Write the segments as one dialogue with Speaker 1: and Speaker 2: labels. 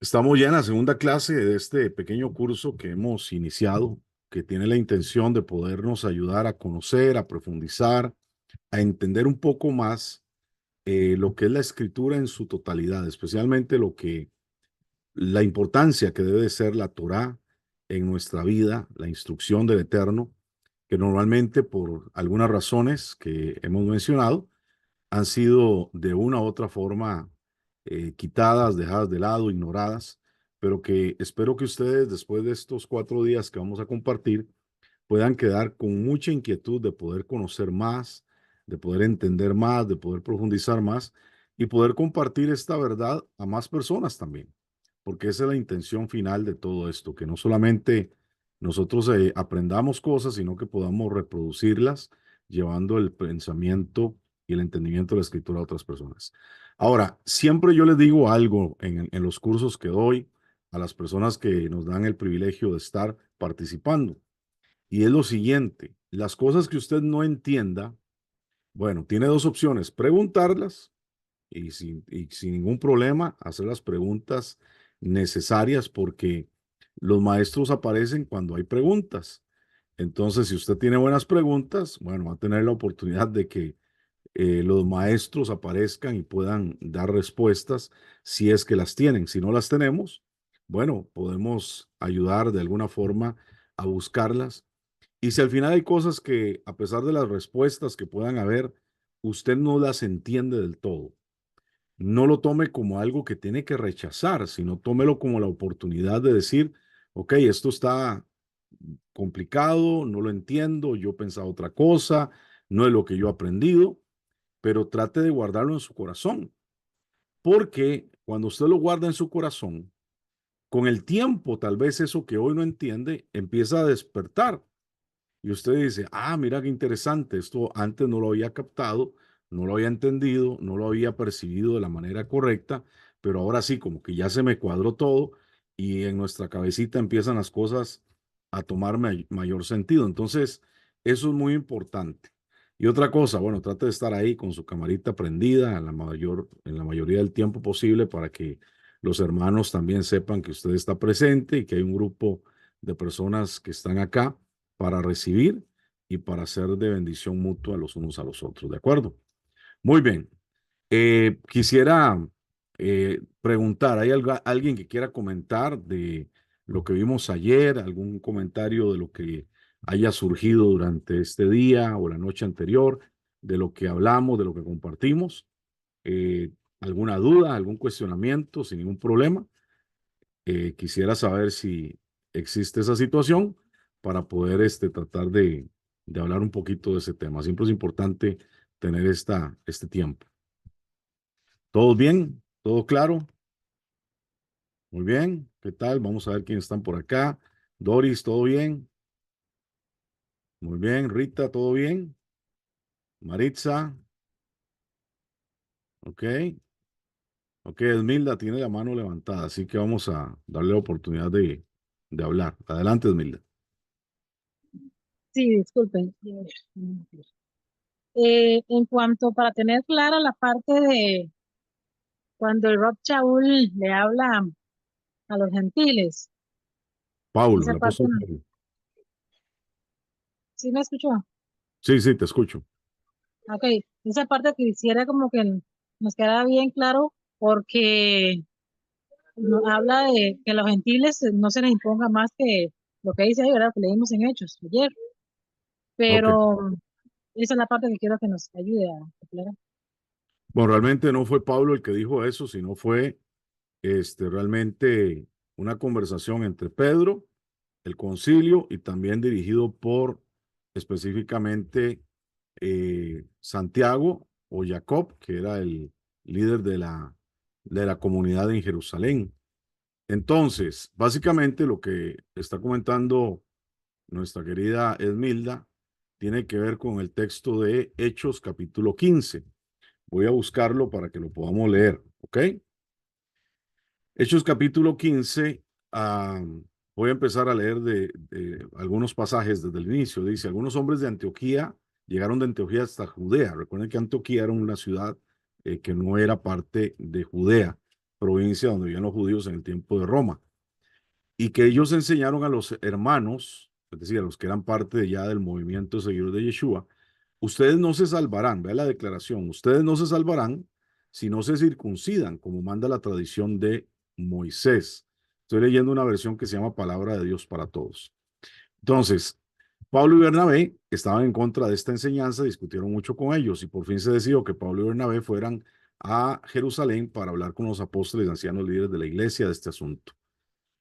Speaker 1: Estamos ya en la segunda clase de este pequeño curso que hemos iniciado, que tiene la intención de podernos ayudar a conocer, a profundizar, a entender un poco más lo que es la escritura en su totalidad, especialmente la importancia que debe ser la Torá en nuestra vida, la instrucción del Eterno, que normalmente por algunas razones que hemos mencionado, han sido de una u otra forma quitadas, dejadas de lado, ignoradas, pero que espero que ustedes después de estos 4 días que vamos a compartir puedan quedar con mucha inquietud de poder conocer más, de poder entender más, de poder profundizar más y poder compartir esta verdad a más personas también, porque esa es la intención final de todo esto, que no solamente nosotros aprendamos cosas, sino que podamos reproducirlas llevando el pensamiento y el entendimiento de la escritura a otras personas. Ahora, siempre yo les digo algo en los cursos que doy a las personas que nos dan el privilegio de estar participando. Y es lo siguiente, las cosas que usted no entienda, bueno, tiene dos opciones, preguntarlas y sin ningún problema hacer las preguntas necesarias porque los maestros aparecen cuando hay preguntas. Entonces, si usted tiene buenas preguntas, bueno, va a tener la oportunidad de que los maestros aparezcan y puedan dar respuestas si es que las tienen. Si no las tenemos, bueno, podemos ayudar de alguna forma a buscarlas. Y si al final hay cosas que, a pesar de las respuestas que puedan haber, usted no las entiende del todo, no lo tome como algo que tiene que rechazar, sino tómelo como la oportunidad de decir, ok, esto está complicado, no lo entiendo, yo pensaba otra cosa, no es lo que yo he aprendido, pero trate de guardarlo en su corazón, porque cuando usted lo guarda en su corazón, con el tiempo, tal vez eso que hoy no entiende empieza a despertar y usted dice, ah, mira qué interesante, esto antes no lo había captado, no lo había entendido, no lo había percibido de la manera correcta, pero ahora sí, como que ya se me cuadró todo y en nuestra cabecita empiezan las cosas a tomar mayor sentido. Entonces, eso es muy importante. Y otra cosa, bueno, trate de estar ahí con su camarita prendida en la mayoría del tiempo posible para que los hermanos también sepan que usted está presente y que hay un grupo de personas que están acá para recibir y para ser de bendición mutua los unos a los otros. ¿De acuerdo? Muy bien. Quisiera preguntar, ¿hay alguien que quiera comentar de lo que vimos ayer? ¿Algún comentario de lo que haya surgido durante este día o la noche anterior? De lo que hablamos, de lo que compartimos. ¿Alguna duda, algún cuestionamiento sin ningún problema? Quisiera saber si existe esa situación para poder tratar de hablar un poquito de ese tema. Siempre es importante tener este tiempo. ¿Todo bien? ¿Todo claro? Muy bien. ¿Qué tal? Vamos a ver quiénes están por acá. Doris, ¿todo bien? Muy bien. Rita, ¿todo bien? Maritza, ok. Ok, Esmilda tiene la mano levantada, así que vamos a darle la oportunidad de hablar. Adelante, Esmilda.
Speaker 2: Sí, disculpen. En cuanto para tener clara la parte de cuando el Rob Shaul le habla a los gentiles,
Speaker 1: Paulo,
Speaker 2: esa
Speaker 1: el
Speaker 2: parte,
Speaker 1: apóstol Pablo.
Speaker 2: ¿sí me escuchó?
Speaker 1: Sí, sí, te escucho.
Speaker 2: Ok, esa parte que quisiera como que nos quedara bien claro porque habla de que a los gentiles no se les imponga más que lo que dice ahí, ¿verdad? Que leímos en Hechos ayer,
Speaker 1: Ok.
Speaker 2: pero esa es la parte que quiero que nos ayude a aclarar.
Speaker 1: Bueno, realmente no fue Pablo el que dijo eso, sino fue realmente una conversación entre Pedro, el concilio, y también dirigido por específicamente Santiago o Jacob, que era el líder de la comunidad en Jerusalén. Entonces, básicamente lo que está comentando nuestra querida Esmilda tiene que ver con el texto de Hechos capítulo 15. Voy a buscarlo para que lo podamos leer, ¿ok? Hechos capítulo 15, voy a empezar a leer de algunos pasajes desde el inicio. Dice, algunos hombres de Antioquía llegaron de Antioquía hasta Judea. Recuerden que Antioquía era una ciudad que no era parte de Judea. provincia donde vivían los judíos en el tiempo de Roma, y que ellos enseñaron a los hermanos, es decir, a los que eran parte ya del movimiento seguidor de Yeshua, ustedes no se salvarán, vea la declaración, ustedes no se salvarán si no se circuncidan, como manda la tradición de Moisés. Estoy leyendo una versión que se llama Palabra de Dios para Todos. Entonces, Pablo y Bernabé estaban en contra de esta enseñanza, discutieron mucho con ellos y por fin se decidió que Pablo y Bernabé fueran a Jerusalén para hablar con los apóstoles y ancianos líderes de la iglesia de este asunto.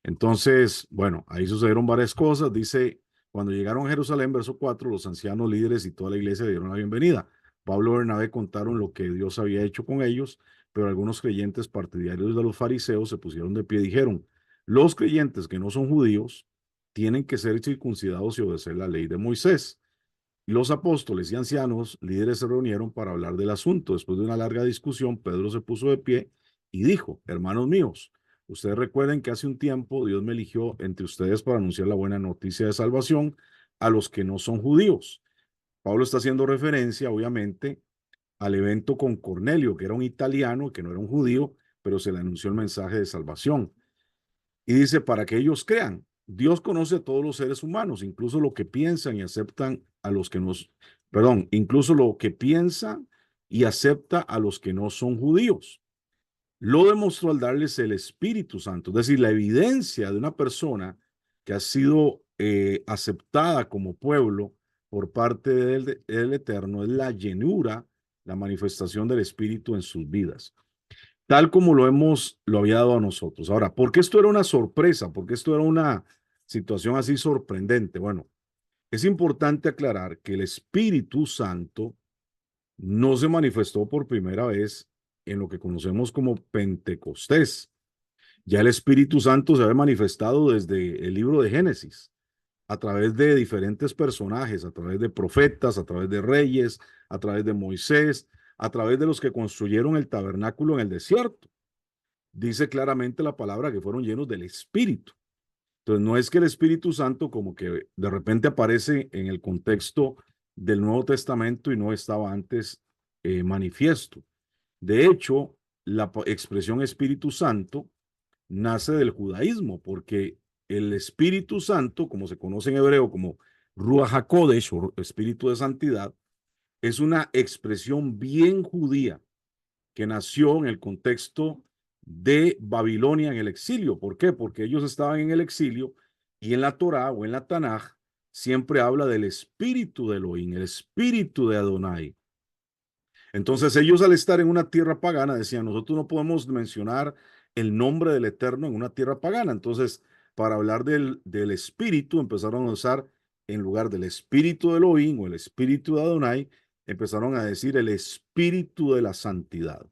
Speaker 1: Entonces, bueno, ahí sucedieron varias cosas. Dice, cuando llegaron a Jerusalén, verso 4, los ancianos líderes y toda la iglesia le dieron la bienvenida. Pablo y Bernabé contaron lo que Dios había hecho con ellos, pero algunos creyentes partidarios de los fariseos se pusieron de pie y dijeron, los creyentes que no son judíos tienen que ser circuncidados y obedecer la ley de Moisés. Los apóstoles y ancianos líderes se reunieron para hablar del asunto. Después de una larga discusión, Pedro se puso de pie y dijo, hermanos míos, ustedes recuerden que hace un tiempo Dios me eligió entre ustedes para anunciar la buena noticia de salvación a los que no son judíos. Pablo está haciendo referencia, obviamente, al evento con Cornelio, que era un italiano, que no era un judío, pero se le anunció el mensaje de salvación. Y dice, para que ellos crean, Dios conoce a todos los seres humanos, incluso lo que piensan y aceptan a los que nos, perdón, incluso lo que piensa y acepta a los que no son judíos. Lo demostró al darles el Espíritu Santo, es decir, la evidencia de una persona que ha sido aceptada como pueblo por parte del Eterno es la llenura, la manifestación del Espíritu en sus vidas tal como lo había dado a nosotros. Ahora, ¿por qué esto era una sorpresa? ¿Por qué esto era una situación así sorprendente? Bueno, es importante aclarar que el Espíritu Santo no se manifestó por primera vez en lo que conocemos como Pentecostés. Ya el Espíritu Santo se había manifestado desde el libro de Génesis, a través de diferentes personajes, a través de profetas, a través de reyes, a través de Moisés, a través de los que construyeron el tabernáculo en el desierto. Dice claramente la palabra que fueron llenos del Espíritu. Entonces, no es que el Espíritu Santo como que de repente aparece en el contexto del Nuevo Testamento y no estaba antes manifiesto. De hecho, la expresión Espíritu Santo nace del judaísmo, porque el Espíritu Santo, como se conoce en hebreo como Ruach HaKodesh o Espíritu de Santidad, es una expresión bien judía que nació en el contexto de Babilonia en el exilio. ¿Por qué? Porque ellos estaban en el exilio y en la Torá o en la Tanaj siempre habla del espíritu de Elohim, el espíritu de Adonai. Entonces ellos al estar en una tierra pagana decían, nosotros no podemos mencionar el nombre del Eterno en una tierra pagana. Entonces, para hablar del espíritu, empezaron a usar en lugar del espíritu de Elohim o el espíritu de Adonai, empezaron a decir el espíritu de la santidad.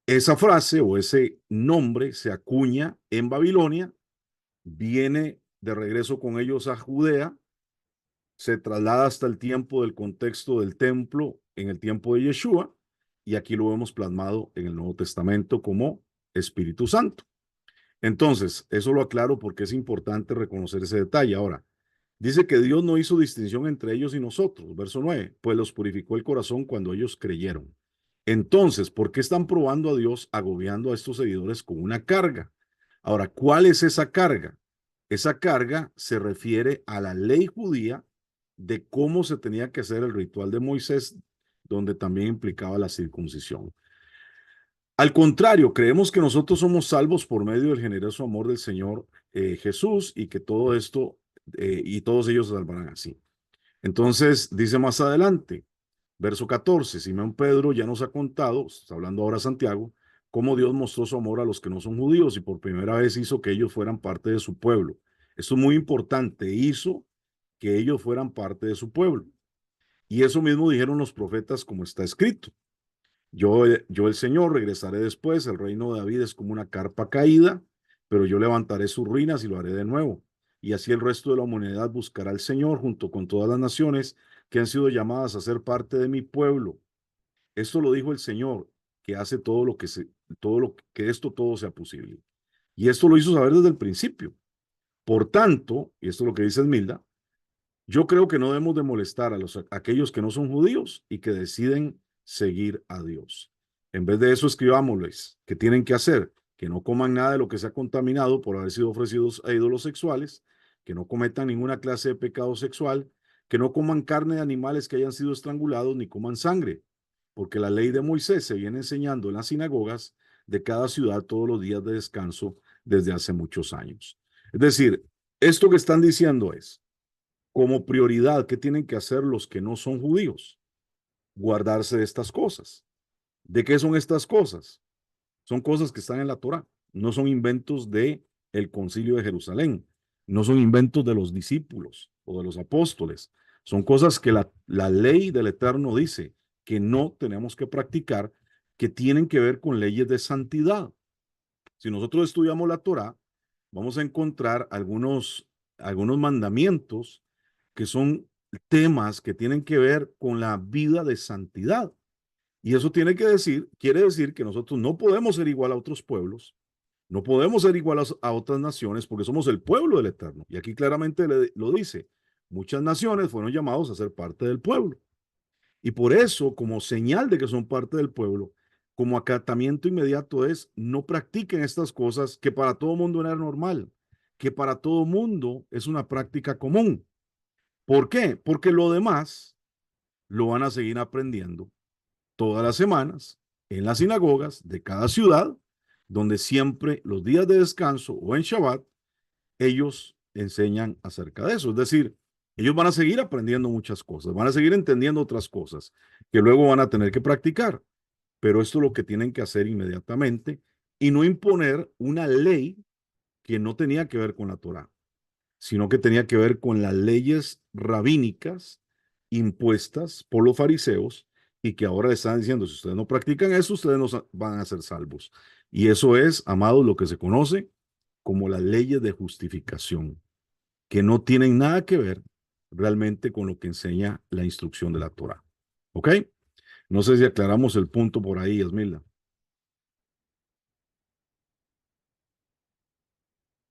Speaker 1: Esa frase o ese nombre se acuña en Babilonia, viene de regreso con ellos a Judea, se traslada hasta el tiempo del contexto del templo en el tiempo de Yeshua, y aquí lo vemos plasmado en el Nuevo Testamento como Espíritu Santo. Entonces, eso lo aclaro porque es importante reconocer ese detalle. Ahora, dice que Dios no hizo distinción entre ellos y nosotros, verso 9, pues los purificó el corazón cuando ellos creyeron. Entonces, ¿por qué están probando a Dios agobiando a estos seguidores con una carga? Ahora, ¿cuál es esa carga? Esa carga se refiere a la ley judía de cómo se tenía que hacer el ritual de Moisés, donde también implicaba la circuncisión. Al contrario, creemos que nosotros somos salvos por medio del generoso amor del Señor Jesús y que todo esto y todos ellos se salvarán así. Entonces, dice más adelante, verso 14, Simón Pedro ya nos ha contado, está hablando ahora Santiago, cómo Dios mostró su amor a los que no son judíos y por primera vez hizo que ellos fueran parte de su pueblo. Esto es muy importante, hizo que ellos fueran parte de su pueblo. Y eso mismo dijeron los profetas como está escrito. Yo el Señor regresaré después, el reino de David es como una carpa caída, pero yo levantaré sus ruinas y lo haré de nuevo. Y así el resto de la humanidad buscará al Señor junto con todas las naciones que han sido llamadas a ser parte de mi pueblo. Esto lo dijo el Señor, que hace todo lo que esto todo sea posible. Y esto lo hizo saber desde el principio. Por tanto, y esto es lo que dice Esmilda, yo creo que no debemos de molestar a aquellos que no son judíos y que deciden seguir a Dios. En vez de eso, escribámosles que tienen que hacer, que no coman nada de lo que sea contaminado por haber sido ofrecidos a ídolos sexuales, que no cometan ninguna clase de pecado sexual, que no coman carne de animales que hayan sido estrangulados, ni coman sangre, porque la ley de Moisés se viene enseñando en las sinagogas de cada ciudad todos los días de descanso desde hace muchos años. Es decir, esto que están diciendo es, como prioridad, ¿qué tienen que hacer los que no son judíos? Guardarse de estas cosas. ¿De qué son estas cosas? Son cosas que están en la Torá, no son inventos de el Concilio de Jerusalén, no son inventos de los discípulos o de los apóstoles, son cosas que la ley del Eterno dice que no tenemos que practicar, que tienen que ver con leyes de santidad. Si nosotros estudiamos la Torá, vamos a encontrar algunos mandamientos que son temas que tienen que ver con la vida de santidad. Y eso quiere decir que nosotros no podemos ser igual a otros pueblos, no podemos ser igual a otras naciones porque somos el pueblo del Eterno. Y aquí claramente lo dice, muchas naciones fueron llamados a ser parte del pueblo. Y por eso, como señal de que son parte del pueblo, como acatamiento inmediato es, no practiquen estas cosas que para todo mundo era normal, que para todo mundo es una práctica común. ¿Por qué? Porque lo demás lo van a seguir aprendiendo todas las semanas en las sinagogas de cada ciudad, donde siempre los días de descanso o en Shabbat, ellos enseñan acerca de eso. Es decir, ellos van a seguir aprendiendo muchas cosas, van a seguir entendiendo otras cosas que luego van a tener que practicar, pero esto es lo que tienen que hacer inmediatamente y no imponer una ley que no tenía que ver con la Torá, sino que tenía que ver con las leyes rabínicas impuestas por los fariseos y que ahora le están diciendo, si ustedes no practican eso, ustedes no van a ser salvos. Y eso es, amados, lo que se conoce como las leyes de justificación, que no tienen nada que ver realmente con lo que enseña la instrucción de la Torah. ¿Ok? No sé si aclaramos el punto por ahí, Esmilda.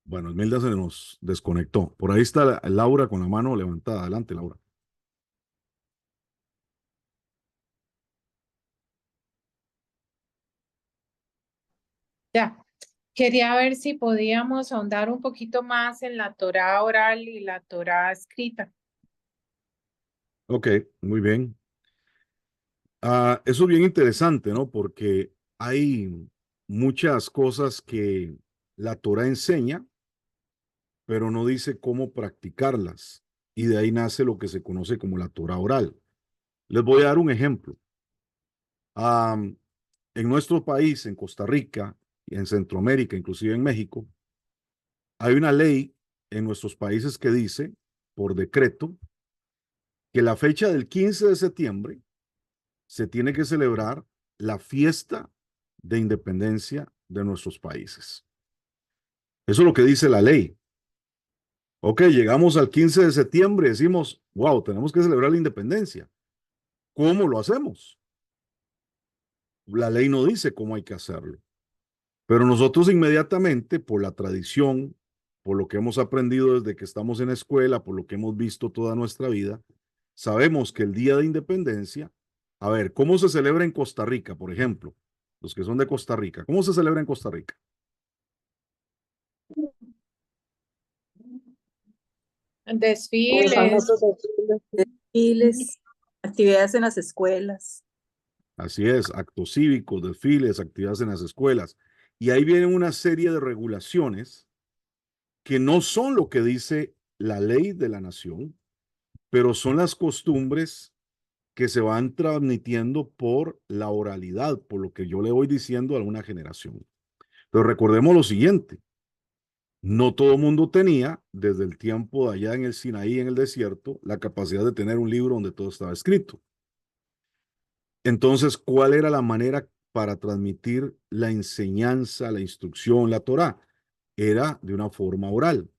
Speaker 1: Bueno, Esmilda se nos desconectó. Por ahí está Laura con la mano levantada. Adelante, Laura.
Speaker 3: Ya, quería ver si podíamos ahondar un poquito más en la Torá oral y la Torá escrita.
Speaker 1: Ok, muy bien. Eso es bien interesante, ¿no? Porque hay muchas cosas que la Torah enseña, pero no dice cómo practicarlas. Y de ahí nace lo que se conoce como la Torah oral. Les voy a dar un ejemplo. En nuestro país, en Costa Rica, y en Centroamérica, inclusive en México, hay una ley en nuestros países que dice, por decreto, que la fecha del 15 de septiembre se tiene que celebrar la fiesta de independencia de nuestros países. Eso es lo que dice la ley. Ok, llegamos al 15 de septiembre y decimos, wow, tenemos que celebrar la independencia. ¿Cómo lo hacemos? La ley no dice cómo hay que hacerlo. Pero nosotros inmediatamente, por la tradición, por lo que hemos aprendido desde que estamos en la escuela, por lo que hemos visto toda nuestra vida, sabemos que el Día de Independencia, a ver, ¿cómo se celebra en Costa Rica, por ejemplo? Los que son de Costa Rica, ¿cómo se celebra en Costa Rica?
Speaker 4: Los
Speaker 3: Desfiles,
Speaker 4: famosos desfiles, actividades en las escuelas.
Speaker 1: Así es, actos cívicos, desfiles, actividades en las escuelas. Y ahí viene una serie de regulaciones que no son lo que dice la ley de la nación, pero son las costumbres que se van transmitiendo por la oralidad, por lo que yo le voy diciendo a una generación. Pero recordemos lo siguiente, no todo el mundo tenía, desde el tiempo de allá en el Sinaí, en el desierto, la capacidad de tener un libro donde todo estaba escrito. Entonces, ¿cuál era la manera para transmitir la enseñanza, la instrucción, la Torá? Era de una forma oral.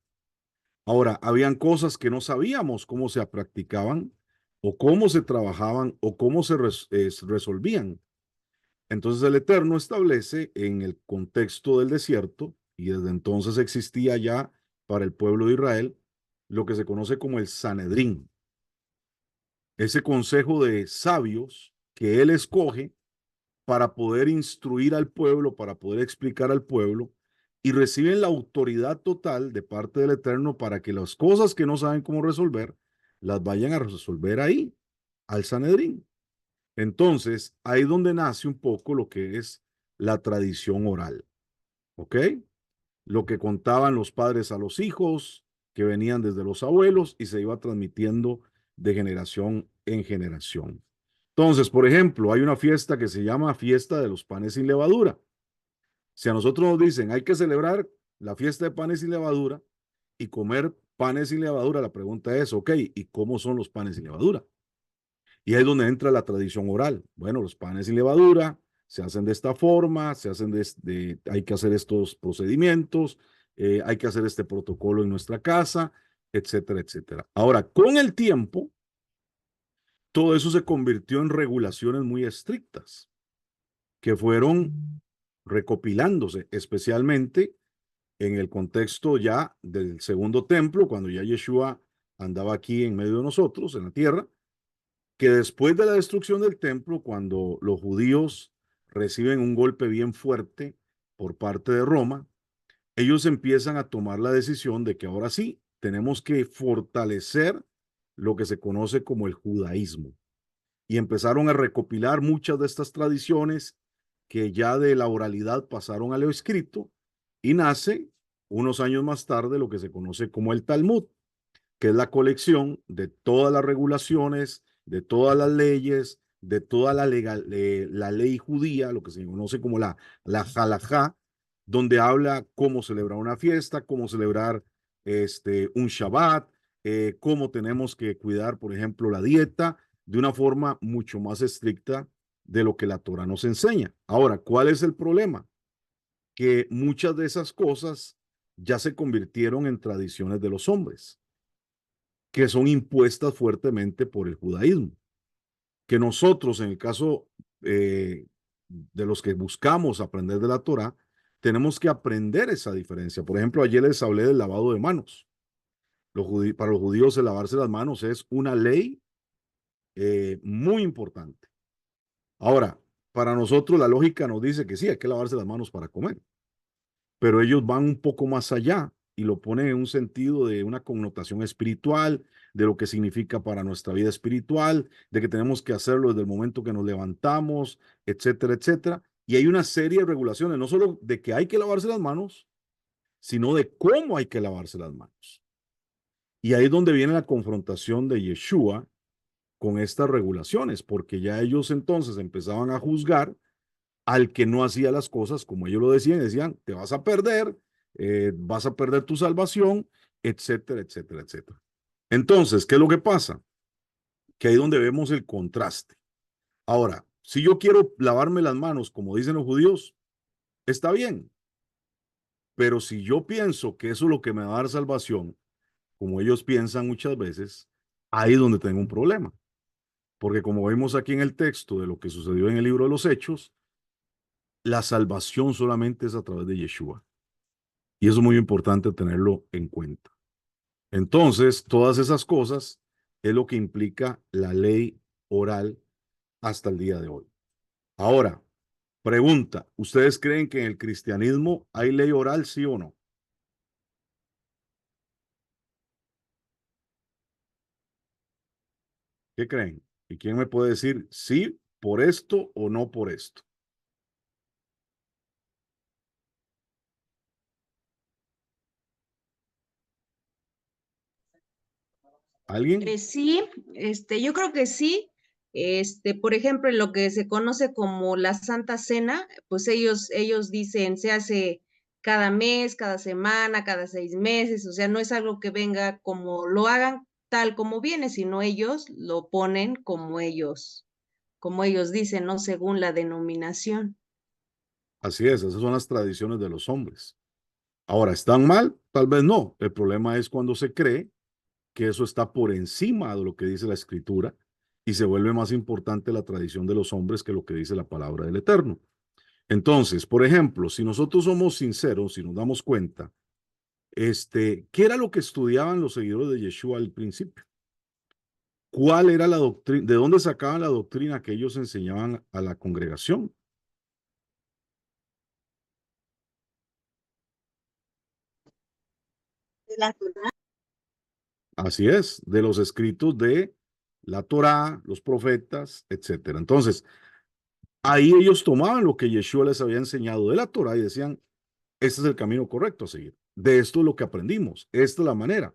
Speaker 1: Ahora, habían cosas que no sabíamos cómo se practicaban o cómo se trabajaban o cómo se resolvían. Entonces el Eterno establece en el contexto del desierto, y desde entonces existía ya para el pueblo de Israel, lo que se conoce como el Sanedrín, ese consejo de sabios que él escoge para poder instruir al pueblo, para poder explicar al pueblo, y reciben la autoridad total de parte del Eterno para que las cosas que no saben cómo resolver, las vayan a resolver ahí, al Sanedrín. Entonces, ahí es donde nace un poco lo que es la tradición oral, ¿ok? Lo que contaban los padres a los hijos, que venían desde los abuelos y se iba transmitiendo de generación en generación. Entonces, por ejemplo, hay una fiesta que se llama Fiesta de los Panes sin Levadura. Si a nosotros nos dicen hay que celebrar la fiesta de panes sin levadura y comer panes sin levadura, la pregunta es, ok, ¿y cómo son los panes sin levadura? Y ahí es donde entra la tradición oral. Bueno, los panes sin levadura se hacen de esta forma, se hacen hay que hacer estos procedimientos, hay que hacer este protocolo en nuestra casa, etcétera, etcétera. Ahora, con el tiempo, todo eso se convirtió en regulaciones muy estrictas que fueron recopilándose, especialmente en el contexto ya del segundo templo, cuando ya Yeshua andaba aquí en medio de nosotros, en la tierra, que después de la destrucción del templo, cuando los judíos reciben un golpe bien fuerte por parte de Roma, ellos empiezan a tomar la decisión de que ahora sí tenemos que fortalecer lo que se conoce como el judaísmo. Y empezaron a recopilar muchas de estas tradiciones que ya de la oralidad pasaron a lo escrito y nace unos años más tarde lo que se conoce como el Talmud, que es la colección de todas las regulaciones, de todas las leyes, de toda la ley judía, lo que se conoce como la halajá, donde habla cómo celebrar una fiesta, cómo celebrar un Shabbat, cómo tenemos que cuidar, por ejemplo, la dieta, de una forma mucho más estricta de lo que la Torah nos enseña. Ahora, ¿cuál es el problema? Que muchas de esas cosas ya se convirtieron en tradiciones de los hombres, que son impuestas fuertemente por el judaísmo. Que nosotros, en el caso de los que buscamos aprender de la Torah, tenemos que aprender esa diferencia. Por ejemplo, ayer les hablé del lavado de manos. Para los judíos el lavarse las manos es una ley muy importante. Ahora, para nosotros la lógica nos dice que sí, hay que lavarse las manos para comer, pero ellos van un poco más allá y lo ponen en un sentido de una connotación espiritual, de lo que significa para nuestra vida espiritual, de que tenemos que hacerlo desde el momento que nos levantamos, etcétera, etcétera. Y hay una serie de regulaciones, no solo de que hay que lavarse las manos, sino de cómo hay que lavarse las manos. Y ahí es donde viene la confrontación de Yeshua con estas regulaciones, porque ya ellos entonces empezaban a juzgar al que no hacía las cosas como ellos lo decían, te vas a perder tu salvación, etcétera, etcétera, etcétera. Entonces, ¿qué es lo que pasa? Que ahí es donde vemos el contraste. Ahora, si yo quiero lavarme las manos, como dicen los judíos, está bien. Pero si yo pienso que eso es lo que me va a dar salvación, como ellos piensan muchas veces, ahí es donde tengo un problema. Porque como vemos aquí en el texto de lo que sucedió en el libro de los Hechos, la salvación solamente es a través de Yeshua. Y eso es muy importante tenerlo en cuenta. Entonces, todas esas cosas es lo que implica la ley oral hasta el día de hoy. Ahora, pregunta, ¿ustedes creen que en el cristianismo hay ley oral, sí o no? ¿Qué creen? ¿Y quién me puede decir sí por esto o no por esto? ¿Alguien?
Speaker 5: Sí, yo creo que sí. Por ejemplo, en lo que se conoce como la Santa Cena, pues ellos dicen, se hace cada mes, cada semana, cada 6 meses, o sea, no es algo que venga como lo hagan tal como viene, sino ellos lo ponen como ellos dicen, ¿no? Según la denominación.
Speaker 1: Así es, esas son las tradiciones de los hombres. Ahora, ¿están mal? Tal vez no. El problema es cuando se cree que eso está por encima de lo que dice la escritura y se vuelve más importante la tradición de los hombres que lo que dice la palabra del Eterno. Entonces, por ejemplo, si nosotros somos sinceros, si nos damos cuenta, ¿qué era lo que estudiaban los seguidores de Yeshua al principio? ¿Cuál era la doctrina? ¿De dónde sacaban la doctrina que ellos enseñaban a la congregación?
Speaker 4: la Torá.
Speaker 1: Así es, de los escritos de la Torá, los profetas, etcétera. Entonces, ahí ellos tomaban lo que Yeshua les había enseñado de la Torá y decían, este es el camino correcto a seguir. De esto es lo que aprendimos. Esta es la manera.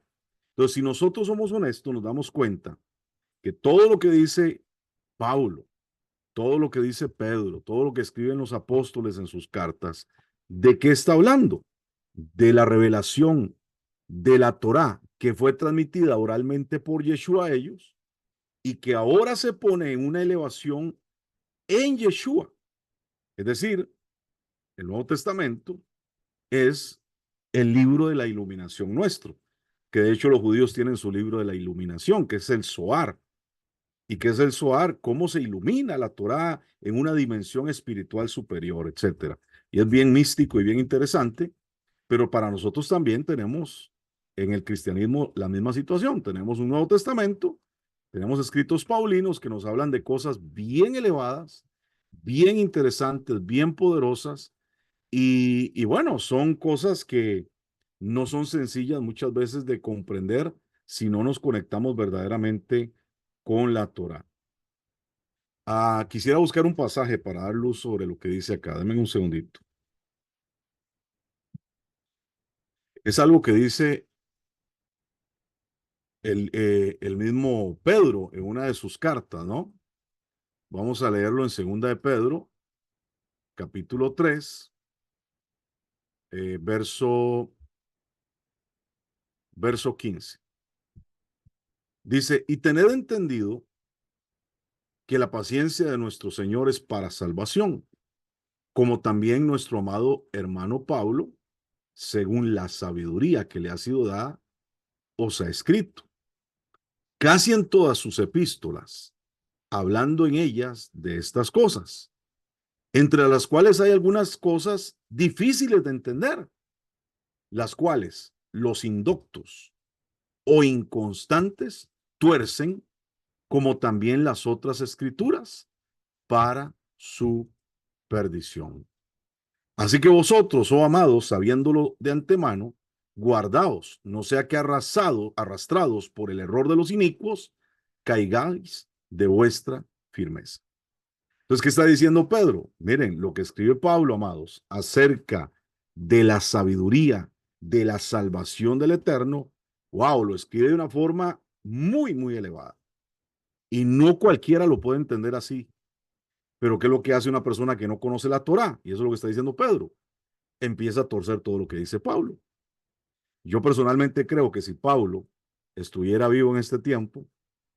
Speaker 1: Entonces, si nosotros somos honestos, nos damos cuenta que todo lo que dice Pablo, todo lo que dice Pedro, todo lo que escriben los apóstoles en sus cartas, ¿de qué está hablando? De la revelación de la Torá que fue transmitida oralmente por Yeshua a ellos y que ahora se pone en una elevación en Yeshua. Es decir, el Nuevo Testamento es el libro de la iluminación nuestro, que de hecho los judíos tienen su libro de la iluminación, que es el Zohar. ¿Y qué es el Zohar? ¿Cómo se ilumina la Torá en una dimensión espiritual superior, etcétera? Y es bien místico y bien interesante, pero para nosotros también tenemos en el cristianismo la misma situación. Tenemos un Nuevo Testamento, tenemos escritos paulinos que nos hablan de cosas bien elevadas, bien interesantes, bien poderosas, y bueno, son cosas que no son sencillas muchas veces de comprender si no nos conectamos verdaderamente con la Torá. Quisiera buscar un pasaje para dar luz sobre lo que dice acá. Denme un segundito. Es algo que dice el mismo Pedro en una de sus cartas, ¿no? Vamos a leerlo en segunda de Pedro, capítulo 3, verso 15. Dice, y tened entendido que la paciencia de nuestro Señor es para salvación, como también nuestro amado hermano Pablo, según la sabiduría que le ha sido dada, os ha escrito, casi en todas sus epístolas, hablando en ellas de estas cosas, entre las cuales hay algunas cosas difíciles de entender, las cuales los indoctos o inconstantes tuercen, como también las otras escrituras, para su perdición. Así que vosotros, oh amados, sabiéndolo de antemano, guardaos, no sea que arrastrados por el error de los inicuos, caigáis de vuestra firmeza. Entonces, ¿qué está diciendo Pedro? Miren, lo que escribe Pablo, amados, acerca de la sabiduría, de la salvación del Eterno, wow, lo escribe de una forma muy, muy elevada. Y no cualquiera lo puede entender así. Pero ¿qué es lo que hace una persona que no conoce la Torá? Y eso es lo que está diciendo Pedro. Empieza a torcer todo lo que dice Pablo. Yo personalmente creo que si Pablo estuviera vivo en este tiempo,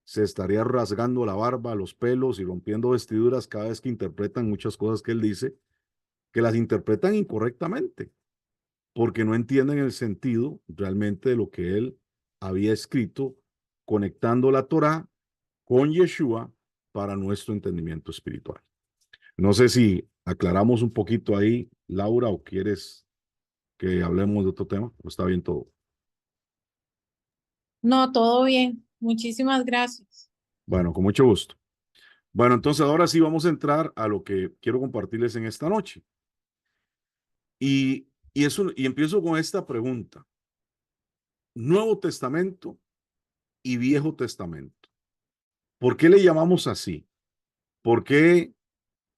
Speaker 1: se estaría rasgando la barba, los pelos y rompiendo vestiduras cada vez que interpretan muchas cosas que él dice, que las interpretan incorrectamente, porque no entienden el sentido realmente de lo que él había escrito, conectando la Torá con Yeshua para nuestro entendimiento espiritual. No sé si aclaramos un poquito ahí, Laura, o quieres que hablemos de otro tema, o está bien todo.
Speaker 3: No, todo bien. Muchísimas gracias.
Speaker 1: Bueno, con mucho gusto. Bueno, entonces ahora sí vamos a entrar a lo que quiero compartirles en esta noche. Y empiezo con esta pregunta. Nuevo Testamento y Viejo Testamento. ¿Por qué le llamamos así? ¿Por qué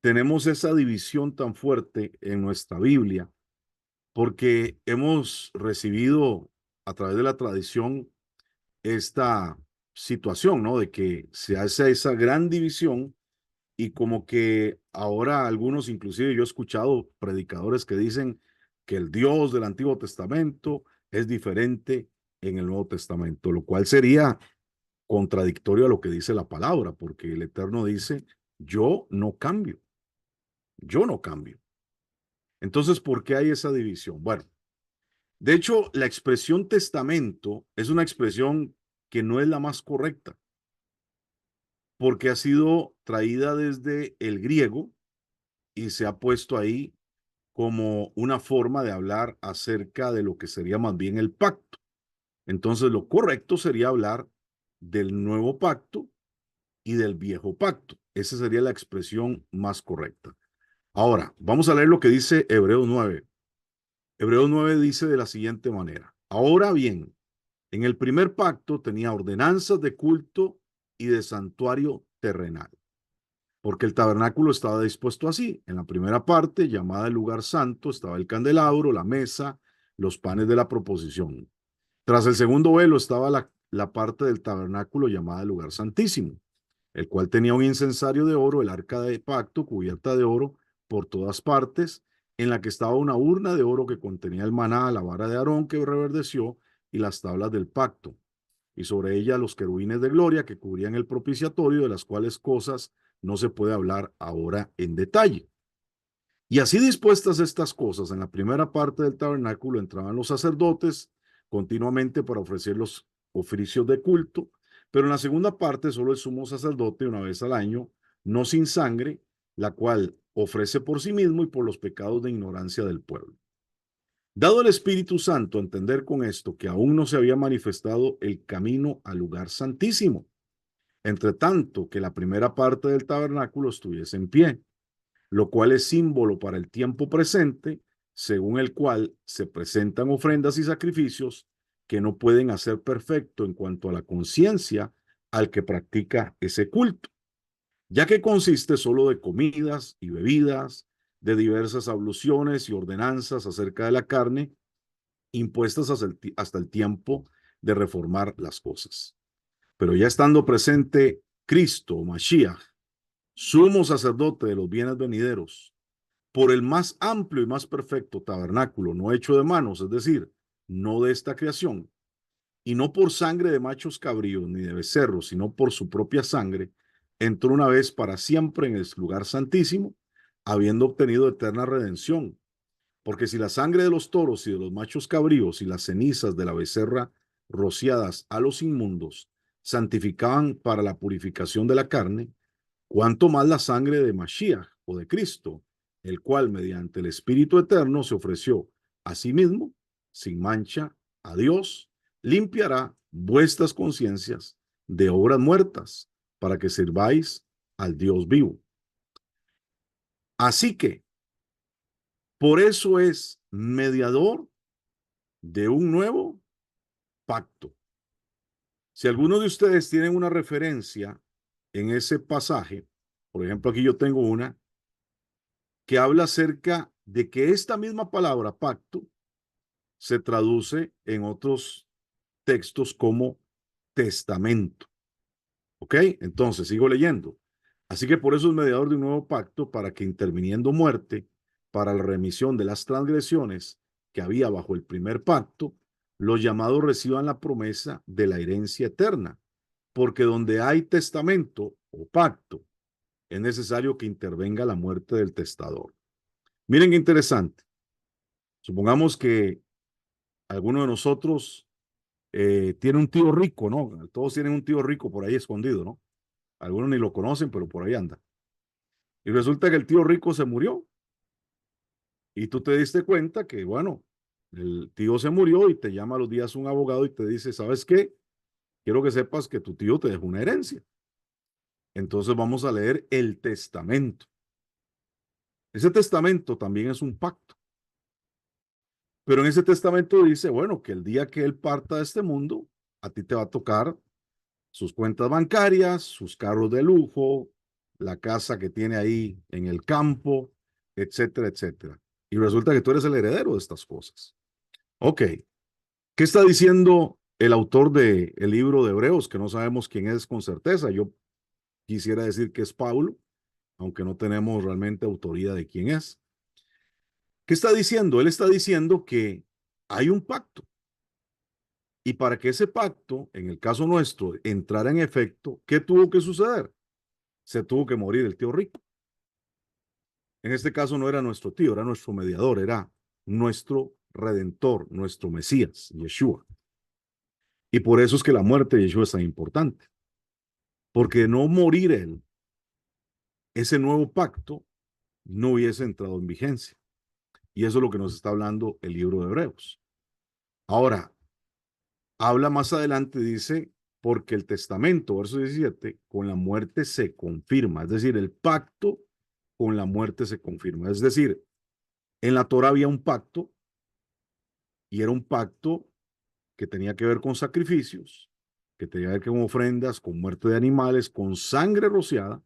Speaker 1: tenemos esa división tan fuerte en nuestra Biblia? Porque hemos recibido a través de la tradición esta situación, ¿no? De que se hace esa gran división y como que ahora algunos, inclusive yo he escuchado predicadores que dicen que el Dios del Antiguo Testamento es diferente en el Nuevo Testamento, lo cual sería contradictorio a lo que dice la palabra, porque el Eterno dice, yo no cambio, yo no cambio. Entonces, ¿por qué hay esa división? Bueno, de hecho, la expresión testamento es una expresión que no es la más correcta, porque ha sido traída desde el griego y se ha puesto ahí como una forma de hablar acerca de lo que sería más bien el pacto. Entonces, lo correcto sería hablar del nuevo pacto y del viejo pacto. Esa sería la expresión más correcta. Ahora, vamos a leer lo que dice Hebreos 9. Hebreos 9 dice de la siguiente manera. Ahora bien, En el primer pacto tenía ordenanzas de culto y de santuario terrenal, porque el tabernáculo estaba dispuesto así. En la primera parte, llamada el lugar santo, estaba el candelabro, la mesa, los panes de la proposición. Tras el segundo velo estaba la parte del tabernáculo llamada el lugar santísimo, el cual tenía un incensario de oro, el arca de pacto cubierta de oro por todas partes, en la que estaba una urna de oro que contenía el maná, la vara de Aarón que reverdeció y las tablas del pacto, y sobre ella los querubines de gloria que cubrían el propiciatorio, de las cuales cosas no se puede hablar ahora en detalle. Y así dispuestas estas cosas, en la primera parte del tabernáculo entraban los sacerdotes continuamente para ofrecer los oficios de culto, pero en la segunda parte solo el sumo sacerdote una vez al año, no sin sangre, la cual ofrece por sí mismo y por los pecados de ignorancia del pueblo. Dado el Espíritu Santo a entender con esto que aún no se había manifestado el camino al lugar santísimo, entre tanto que la primera parte del tabernáculo estuviese en pie, lo cual es símbolo para el tiempo presente, según el cual se presentan ofrendas y sacrificios que no pueden hacer perfecto en cuanto a la conciencia al que practica ese culto, ya que consiste solo de comidas y bebidas, de diversas abluciones y ordenanzas acerca de la carne, impuestas hasta el tiempo de reformar las cosas. Pero ya estando presente Cristo, Mashiach, sumo sacerdote de los bienes venideros, por el más amplio y más perfecto tabernáculo, no hecho de manos, es decir, no de esta creación, y no por sangre de machos cabríos ni de becerros, sino por su propia sangre, entró una vez para siempre en el lugar santísimo, habiendo obtenido eterna redención. Porque si la sangre de los toros y de los machos cabríos y las cenizas de la becerra rociadas a los inmundos santificaban para la purificación de la carne, cuánto más la sangre de Mashiach o de Cristo, el cual mediante el Espíritu Eterno se ofreció a sí mismo, sin mancha, a Dios, limpiará vuestras conciencias de obras muertas, para que sirváis al Dios vivo. Así que, por eso es mediador de un nuevo pacto. Si algunos de ustedes tienen una referencia en ese pasaje, por ejemplo, aquí yo tengo una que habla acerca de que esta misma palabra pacto se traduce en otros textos como testamento. ¿Ok? Entonces, sigo leyendo. Así que por eso es mediador de un nuevo pacto, para que interviniendo muerte para la remisión de las transgresiones que había bajo el primer pacto, los llamados reciban la promesa de la herencia eterna. Porque donde hay testamento o pacto, es necesario que intervenga la muerte del testador. Miren qué interesante. Supongamos que alguno de nosotros tiene un tío rico, ¿no? Todos tienen un tío rico por ahí escondido, ¿no? Algunos ni lo conocen, pero por ahí anda. Y resulta que el tío rico se murió. Y tú te diste cuenta que, bueno, el tío se murió y te llama a los días un abogado y te dice, ¿sabes qué? Quiero que sepas que tu tío te dejó una herencia. Entonces vamos a leer el testamento. Ese testamento también es un pacto. Pero en ese testamento dice, bueno, que el día que él parta de este mundo, a ti te va a tocar sus cuentas bancarias, sus carros de lujo, la casa que tiene ahí en el campo, etcétera, etcétera. Y resulta que tú eres el heredero de estas cosas. Ok, ¿qué está diciendo el autor del libro de Hebreos? Que no sabemos quién es con certeza. Yo quisiera decir que es Pablo, aunque no tenemos realmente autoridad de quién es. ¿Qué está diciendo? Él está diciendo que hay un pacto. Y para que ese pacto, en el caso nuestro, entrara en efecto, ¿qué tuvo que suceder? Se tuvo que morir el tío rico. En este caso no era nuestro tío, era nuestro mediador, era nuestro redentor, nuestro Mesías, Yeshua. Y por eso es que la muerte de Yeshua es tan importante. Porque de no morir él, ese nuevo pacto no hubiese entrado en vigencia. Y eso es lo que nos está hablando el libro de Hebreos. Ahora, habla más adelante, dice, porque el testamento, verso 17, con la muerte se confirma. Es decir, el pacto con la muerte se confirma. Es decir, en la Torah había un pacto y era un pacto que tenía que ver con sacrificios, que tenía que ver con ofrendas, con muerte de animales, con sangre rociada,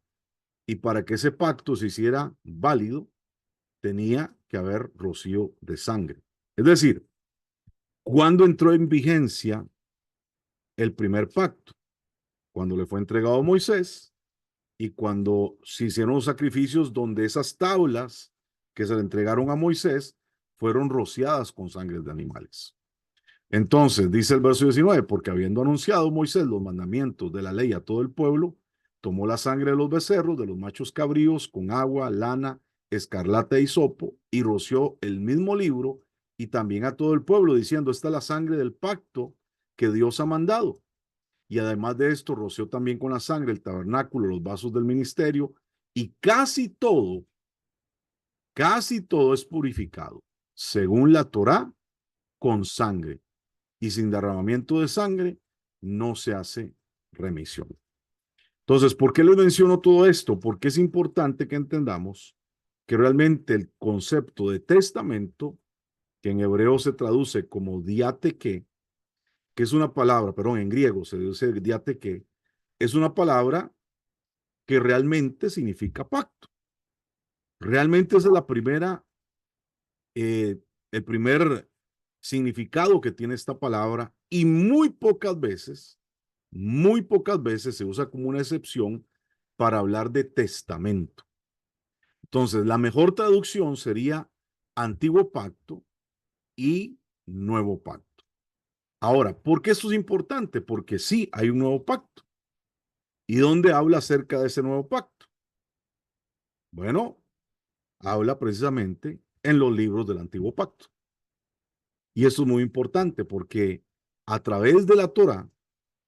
Speaker 1: y para que ese pacto se hiciera válido, tenía que haber rocío de sangre. Es decir, ¿cuándo entró en vigencia el primer pacto? Cuando le fue entregado a Moisés y cuando se hicieron los sacrificios donde esas tablas que se le entregaron a Moisés fueron rociadas con sangre de animales. Entonces, dice el verso 19, porque habiendo anunciado Moisés los mandamientos de la ley a todo el pueblo, tomó la sangre de los becerros, de los machos cabríos, con agua, lana, escarlata y hisopo, y roció el mismo libro y también a todo el pueblo, diciendo, esta es la sangre del pacto que Dios ha mandado. Y además de esto, roció también con la sangre el tabernáculo, los vasos del ministerio, y casi todo es purificado, según la Torá, con sangre. Y sin derramamiento de sangre no se hace remisión. Entonces, ¿por qué les menciono todo esto? Porque es importante que entendamos que realmente el concepto de testamento, que en hebreo se traduce como diateke, que es una palabra, perdón, en griego se dice diateke, es una palabra que realmente significa pacto. Realmente esa es la primera, el primer significado que tiene esta palabra, y muy pocas veces se usa como una excepción para hablar de testamento. Entonces, la mejor traducción sería antiguo pacto y nuevo pacto. Ahora, ¿por qué esto es importante? Porque sí, hay un nuevo pacto. ¿Y dónde habla acerca de ese nuevo pacto? Bueno, habla precisamente en los libros del antiguo pacto. Y eso es muy importante porque a través de la Torá,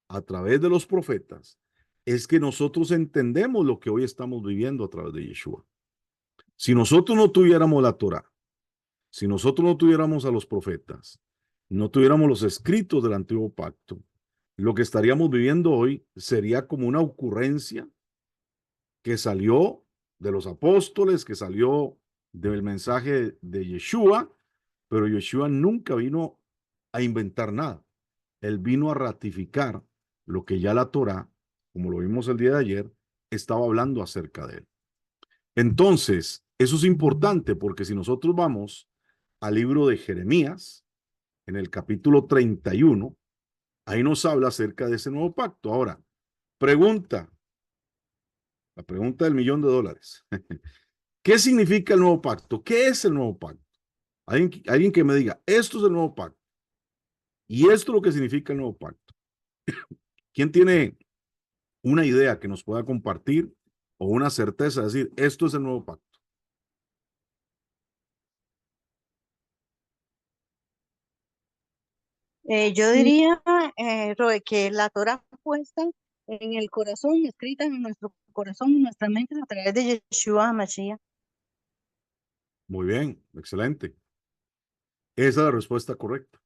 Speaker 1: a través de los profetas, es que nosotros entendemos lo que hoy estamos viviendo a través de Yeshua. Si nosotros no tuviéramos la Torá, si nosotros no tuviéramos a los profetas, no tuviéramos los escritos del antiguo pacto, lo que estaríamos viviendo hoy sería como una ocurrencia que salió de los apóstoles, que salió del mensaje de Yeshua, pero Yeshua nunca vino a inventar nada. Él vino a ratificar lo que ya la Torá, como lo vimos el día de ayer, estaba hablando acerca de él. Entonces, eso es importante porque si nosotros vamos al libro de Jeremías, en el capítulo 31, ahí nos habla acerca de ese nuevo pacto. Ahora, la pregunta del $1.000.000. ¿Qué significa el nuevo pacto? ¿Qué es el nuevo pacto? Alguien que me diga, esto es el nuevo pacto. Y esto es lo que significa el nuevo pacto. ¿Quién tiene una idea que nos pueda compartir o una certeza de decir, esto es el nuevo pacto?
Speaker 6: Yo diría, Roe, que la Torah puesta en el corazón, escrita en nuestro corazón y nuestra mente a través de Yeshua HaMashiach.
Speaker 1: Muy bien, excelente. Esa es la respuesta correcta.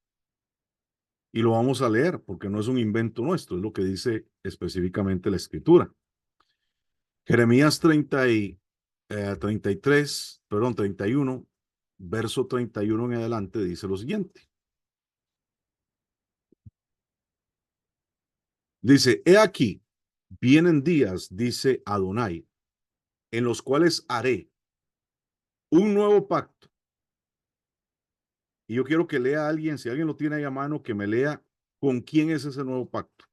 Speaker 1: Y lo vamos a leer porque no es un invento nuestro, es lo que dice específicamente la escritura. Jeremías 31, verso 31 en adelante dice lo siguiente. Dice, he aquí, vienen días, dice Adonai, en los cuales haré un nuevo pacto. Y yo quiero que lea a alguien, si alguien lo tiene ahí a mano, que me lea con quién es ese nuevo pacto.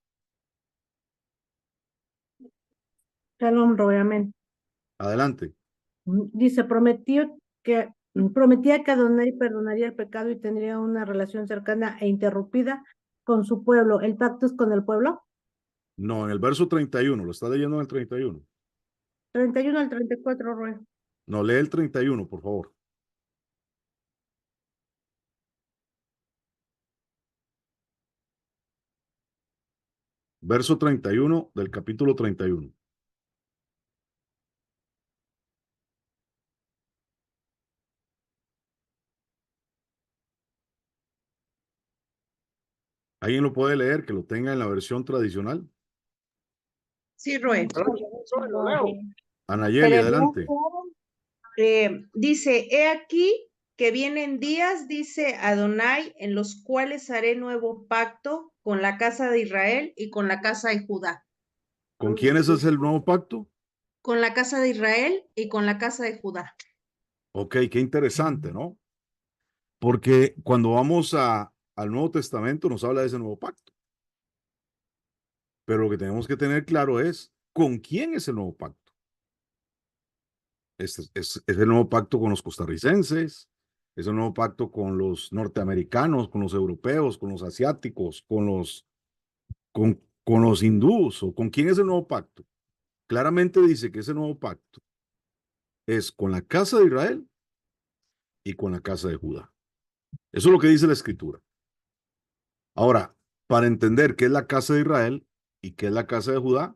Speaker 7: Shalom, obviamente.
Speaker 1: Adelante.
Speaker 7: Dice, prometía que Adonai perdonaría el pecado y tendría una relación cercana e interrumpida con su pueblo. ¿El pacto es con el pueblo?
Speaker 1: No, en el verso 31, lo está leyendo en el 31.
Speaker 7: 31 al 34, Roy.
Speaker 1: No, lee el 31, por favor. Verso 31 del capítulo 31. ¿Alguien lo puede leer que lo tenga en la versión tradicional?
Speaker 5: Sí, Roe.
Speaker 1: Anayeli, adelante.
Speaker 5: Dice, he aquí, que vienen días, dice Adonai, en los cuales haré nuevo pacto con la casa de Israel y con la casa de Judá.
Speaker 1: ¿Con quiénes es el nuevo pacto?
Speaker 5: Con la casa de Israel y con la casa de Judá.
Speaker 1: Ok, qué interesante, ¿no? Porque cuando vamos al Nuevo Testamento nos habla de ese nuevo pacto. Pero lo que tenemos que tener claro es con quién es el nuevo pacto. Es el nuevo pacto con los costarricenses, es el nuevo pacto con los norteamericanos, con los europeos, con los asiáticos, con los hindús, o con quién es el nuevo pacto. Claramente dice que ese nuevo pacto es con la casa de Israel y con la casa de Judá. Eso es lo que dice la escritura. Ahora, para entender qué es la casa de Israel y qué es la casa de Judá,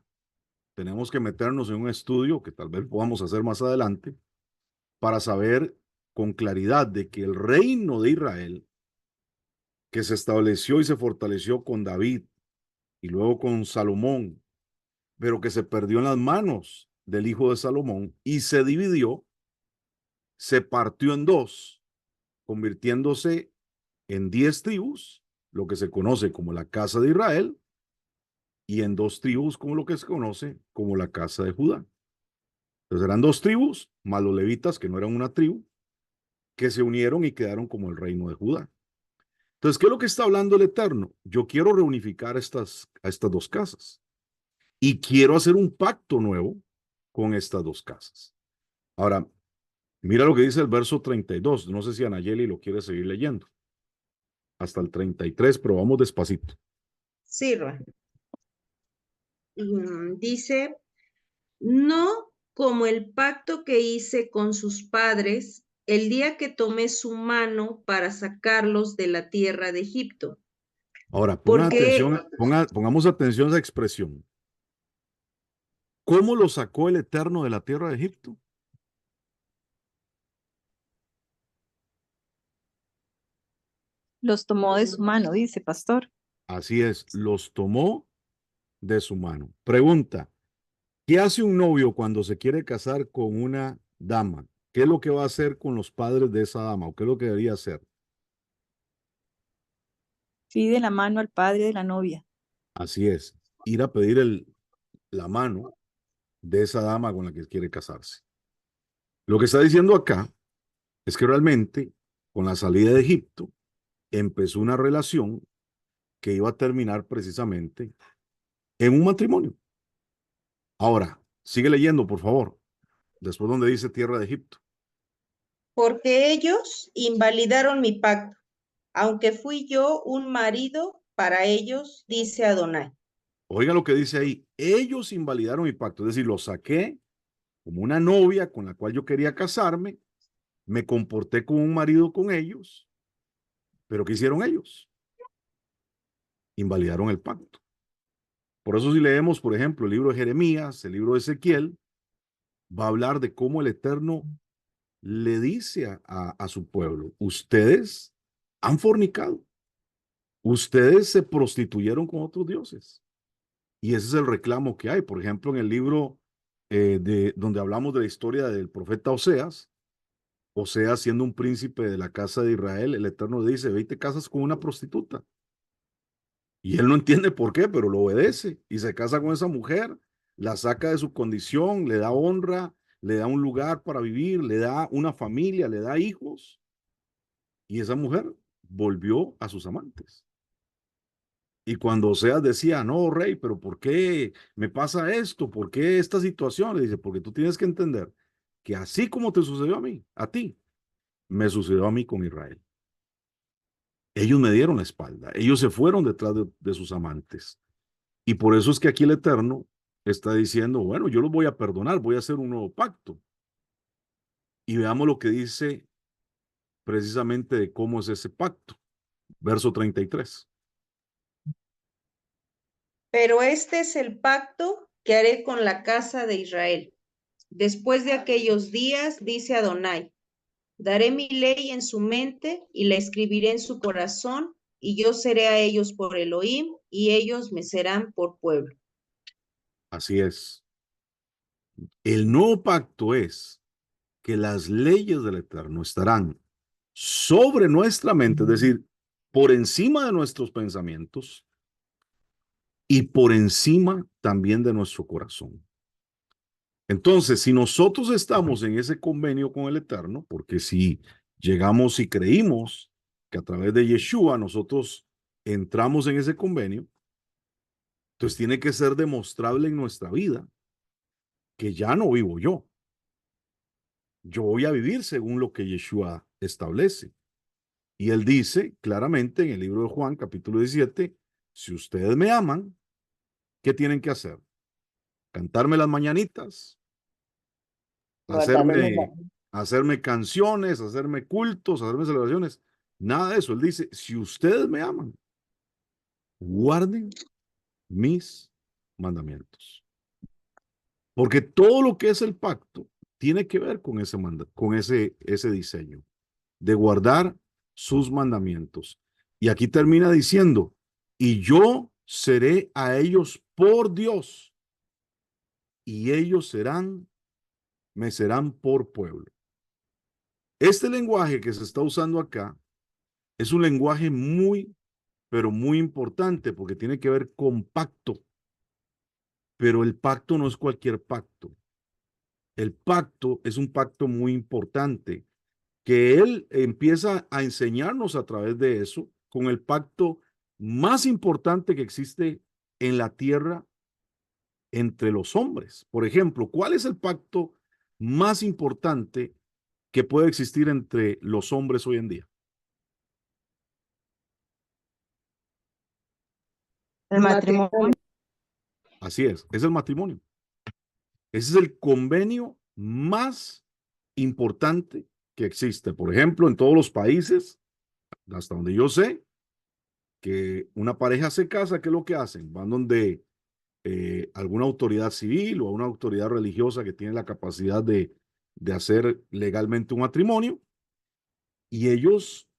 Speaker 1: tenemos que meternos en un estudio que tal vez podamos hacer más adelante para saber con claridad de que el reino de Israel, que se estableció y se fortaleció con David y luego con Salomón, pero que se perdió en las manos del hijo de Salomón y se dividió, se partió en dos, convirtiéndose en 10 tribus, lo que se conoce como la casa de Israel, y en 2 tribus como lo que se conoce como la casa de Judá. Entonces eran 2 tribus, más los levitas, que no eran una tribu, que se unieron y quedaron como el reino de Judá. Entonces, ¿qué es lo que está hablando el Eterno? Yo quiero reunificar a estas 2 casas y quiero hacer un pacto nuevo con estas 2 casas. Ahora, mira lo que dice el verso 32. No sé si Anayeli lo quiere seguir leyendo. Hasta el 33, pero vamos despacito.
Speaker 5: Sí, dice, no como el pacto que hice con sus padres el día que tomé su mano para sacarlos de la tierra de Egipto.
Speaker 1: Ahora,
Speaker 5: Porque
Speaker 1: pongamos atención a esa expresión. ¿Cómo lo sacó el Eterno de la tierra de Egipto?
Speaker 4: Los tomó de su mano, dice pastor.
Speaker 1: Así es, los tomó de su mano. Pregunta, ¿qué hace un novio cuando se quiere casar con una dama? ¿Qué es lo que va a hacer con los padres de esa dama? ¿O qué es lo que debería hacer?
Speaker 4: Pide la mano al padre de la novia.
Speaker 1: Así es, ir a pedir la mano de esa dama con la que quiere casarse. Lo que está diciendo acá es que realmente con la salida de Egipto empezó una relación que iba a terminar precisamente en un matrimonio. Ahora, sigue leyendo, por favor, después donde dice tierra de Egipto.
Speaker 5: porque ellos invalidaron mi pacto, aunque fui yo un marido para ellos, dice Adonai.
Speaker 1: Oiga lo que dice ahí, ellos invalidaron mi pacto, es decir, lo saqué como una novia con la cual yo quería casarme, me comporté como un marido con ellos, pero ¿qué hicieron ellos? Invalidaron el pacto. Por eso si leemos, por ejemplo, el libro de Jeremías, el libro de Ezequiel, va a hablar de cómo el Eterno le dice a su pueblo, ustedes han fornicado, ustedes se prostituyeron con otros dioses. Y ese es el reclamo que hay. Por ejemplo, en el libro donde hablamos de la historia del profeta Oseas, Oseas siendo un príncipe de la casa de Israel, el Eterno dice, ve y te casas con una prostituta. Y él no entiende por qué, pero lo obedece y se casa con esa mujer, la saca de su condición, le da honra, le da un lugar para vivir, le da una familia, le da hijos. Y esa mujer volvió a sus amantes. Y cuando Oseas decía, no, rey, pero ¿por qué me pasa esto? ¿Por qué esta situación? Le dice, porque tú tienes que entender que así como te sucedió a mí, a ti, me sucedió a mí con Israel. Ellos me dieron la espalda, ellos se fueron detrás de sus amantes. Y por eso es que aquí el Eterno está diciendo, bueno, yo los voy a perdonar, voy a hacer un nuevo pacto. Y veamos lo que dice precisamente de cómo es ese pacto. Verso 33.
Speaker 5: Pero este es el pacto que haré con la casa de Israel. Después de aquellos días, dice Adonai, daré mi ley en su mente y la escribiré en su corazón, y yo seré a ellos por Elohim, y ellos me serán por pueblo.
Speaker 1: Así es. El nuevo pacto es que las leyes del Eterno estarán sobre nuestra mente, es decir, por encima de nuestros pensamientos y por encima también de nuestro corazón. Entonces, si nosotros estamos en ese convenio con el Eterno, porque si llegamos y creímos que a través de Yeshua nosotros entramos en ese convenio, entonces tiene que ser demostrable en nuestra vida que ya no vivo yo. Yo voy a vivir según lo que Yeshua establece. Y él dice claramente en el libro de Juan, capítulo 17, si ustedes me aman, ¿qué tienen que hacer? Cantarme las mañanitas, hacerme canciones, hacerme cultos, hacerme celebraciones. Nada de eso. Él dice, si ustedes me aman, guarden mis mandamientos. Porque todo lo que es el pacto tiene que ver con ese diseño de guardar sus mandamientos. Y aquí termina diciendo, y yo seré a ellos por Dios, y ellos me serán por pueblo. Este lenguaje que se está usando acá es un lenguaje muy, pero muy importante porque tiene que ver con pacto. Pero el pacto no es cualquier pacto. El pacto es un pacto muy importante que él empieza a enseñarnos a través de eso con el pacto más importante que existe en la tierra entre los hombres. Por ejemplo, ¿cuál es el pacto más importante que puede existir entre los hombres hoy en día?
Speaker 6: El matrimonio.
Speaker 1: Así es el matrimonio. Ese es el convenio más importante que existe. Por ejemplo, en todos los países, hasta donde yo sé, que una pareja se casa, ¿qué es lo que hacen? Van donde alguna autoridad civil o una autoridad religiosa que tiene la capacidad de hacer legalmente un matrimonio y ellos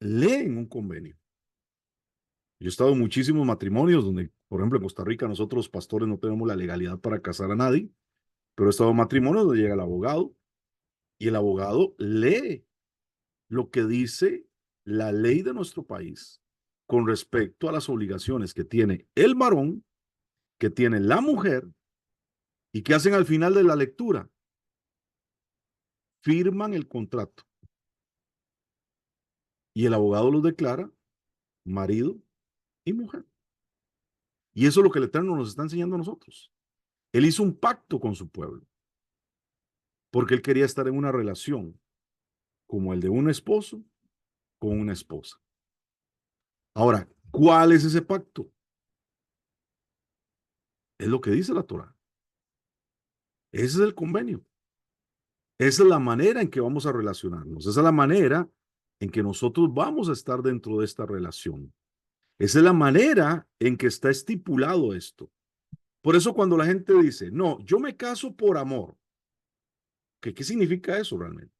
Speaker 1: leen un convenio. Yo he estado en muchísimos matrimonios donde, por ejemplo, en Costa Rica nosotros los pastores no tenemos la legalidad para casar a nadie, pero he estado en matrimonios donde llega el abogado y el abogado lee lo que dice la ley de nuestro país con respecto a las obligaciones que tiene el varón, que tiene la mujer, y que hacen al final de la lectura. Firman el contrato. Y el abogado los declara marido y mujer. Y eso es lo que el Eterno nos está enseñando a nosotros. Él hizo un pacto con su pueblo, porque él quería estar en una relación como el de un esposo con una esposa. Ahora, ¿cuál es ese pacto? Es lo que dice la Torá. Ese es el convenio. Esa es la manera en que vamos a relacionarnos. Esa es la manera en que nosotros vamos a estar dentro de esta relación. Esa es la manera en que está estipulado esto. Por eso cuando la gente dice, no, yo me caso por amor, ¿qué significa eso realmente?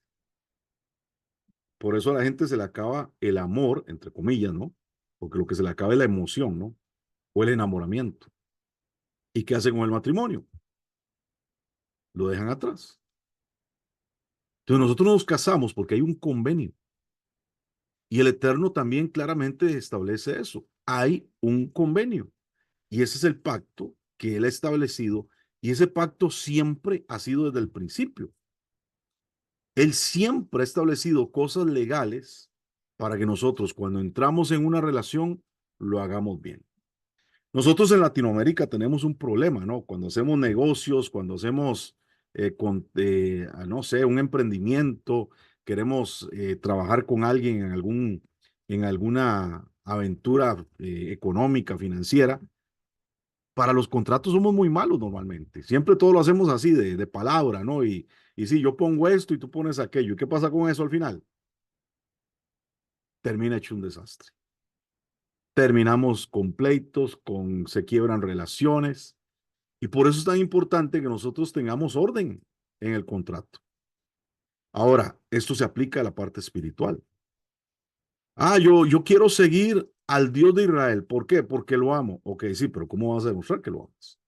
Speaker 1: Por eso a la gente se le acaba el amor, entre comillas, ¿no? Porque lo que se le acaba es la emoción, ¿no? O el enamoramiento. ¿Y qué hacen con el matrimonio? Lo dejan atrás. Entonces nosotros nos casamos porque hay un convenio. Y el Eterno también claramente establece eso. Hay un convenio. Y ese es el pacto que Él ha establecido. Y ese pacto siempre ha sido desde el principio. Él siempre ha establecido cosas legales para que nosotros, cuando entramos en una relación, lo hagamos bien. Nosotros en Latinoamérica tenemos un problema, ¿no? Cuando hacemos negocios, cuando hacemos, no sé, un emprendimiento, queremos trabajar con alguien en alguna aventura económica, financiera, para los contratos somos muy malos normalmente. Siempre todo lo hacemos así, de palabra, ¿no? Y sí, yo pongo esto y tú pones aquello. ¿Y qué pasa con eso al final? Termina hecho un desastre. Terminamos con pleitos, se quiebran relaciones. Y por eso es tan importante que nosotros tengamos orden en el contrato. Ahora, esto se aplica a la parte espiritual. Yo quiero seguir al Dios de Israel. ¿Por qué? Porque lo amo. Ok, sí, pero ¿cómo vas a demostrar que lo amas?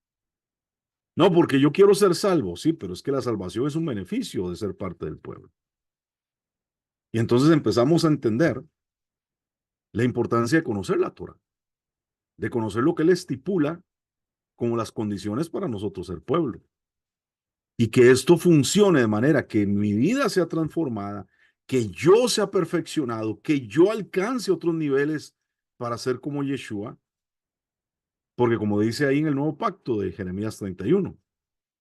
Speaker 1: No, porque yo quiero ser salvo. Sí, pero es que la salvación es un beneficio de ser parte del pueblo. Y entonces empezamos a entender la importancia de conocer la Torah, de conocer lo que él estipula como las condiciones para nosotros ser pueblo. Y que esto funcione de manera que mi vida sea transformada, que yo sea perfeccionado, que yo alcance otros niveles para ser como Yeshua. Porque como dice ahí en el nuevo pacto de Jeremías 31,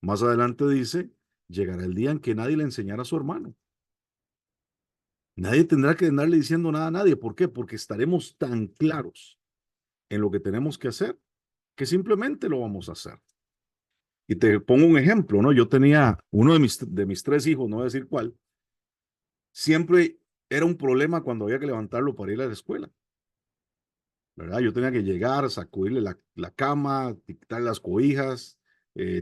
Speaker 1: más adelante dice, llegará el día en que nadie le enseñará a su hermano. Nadie tendrá que andarle diciendo nada a nadie. ¿Por qué? Porque estaremos tan claros en lo que tenemos que hacer que simplemente lo vamos a hacer. Y te pongo un ejemplo, ¿no? Yo tenía uno de mis 3 hijos, no voy a decir cuál, siempre era un problema cuando había que levantarlo para ir a la escuela, ¿verdad? Yo tenía que llegar, sacudirle la cama, quitarle las cobijas,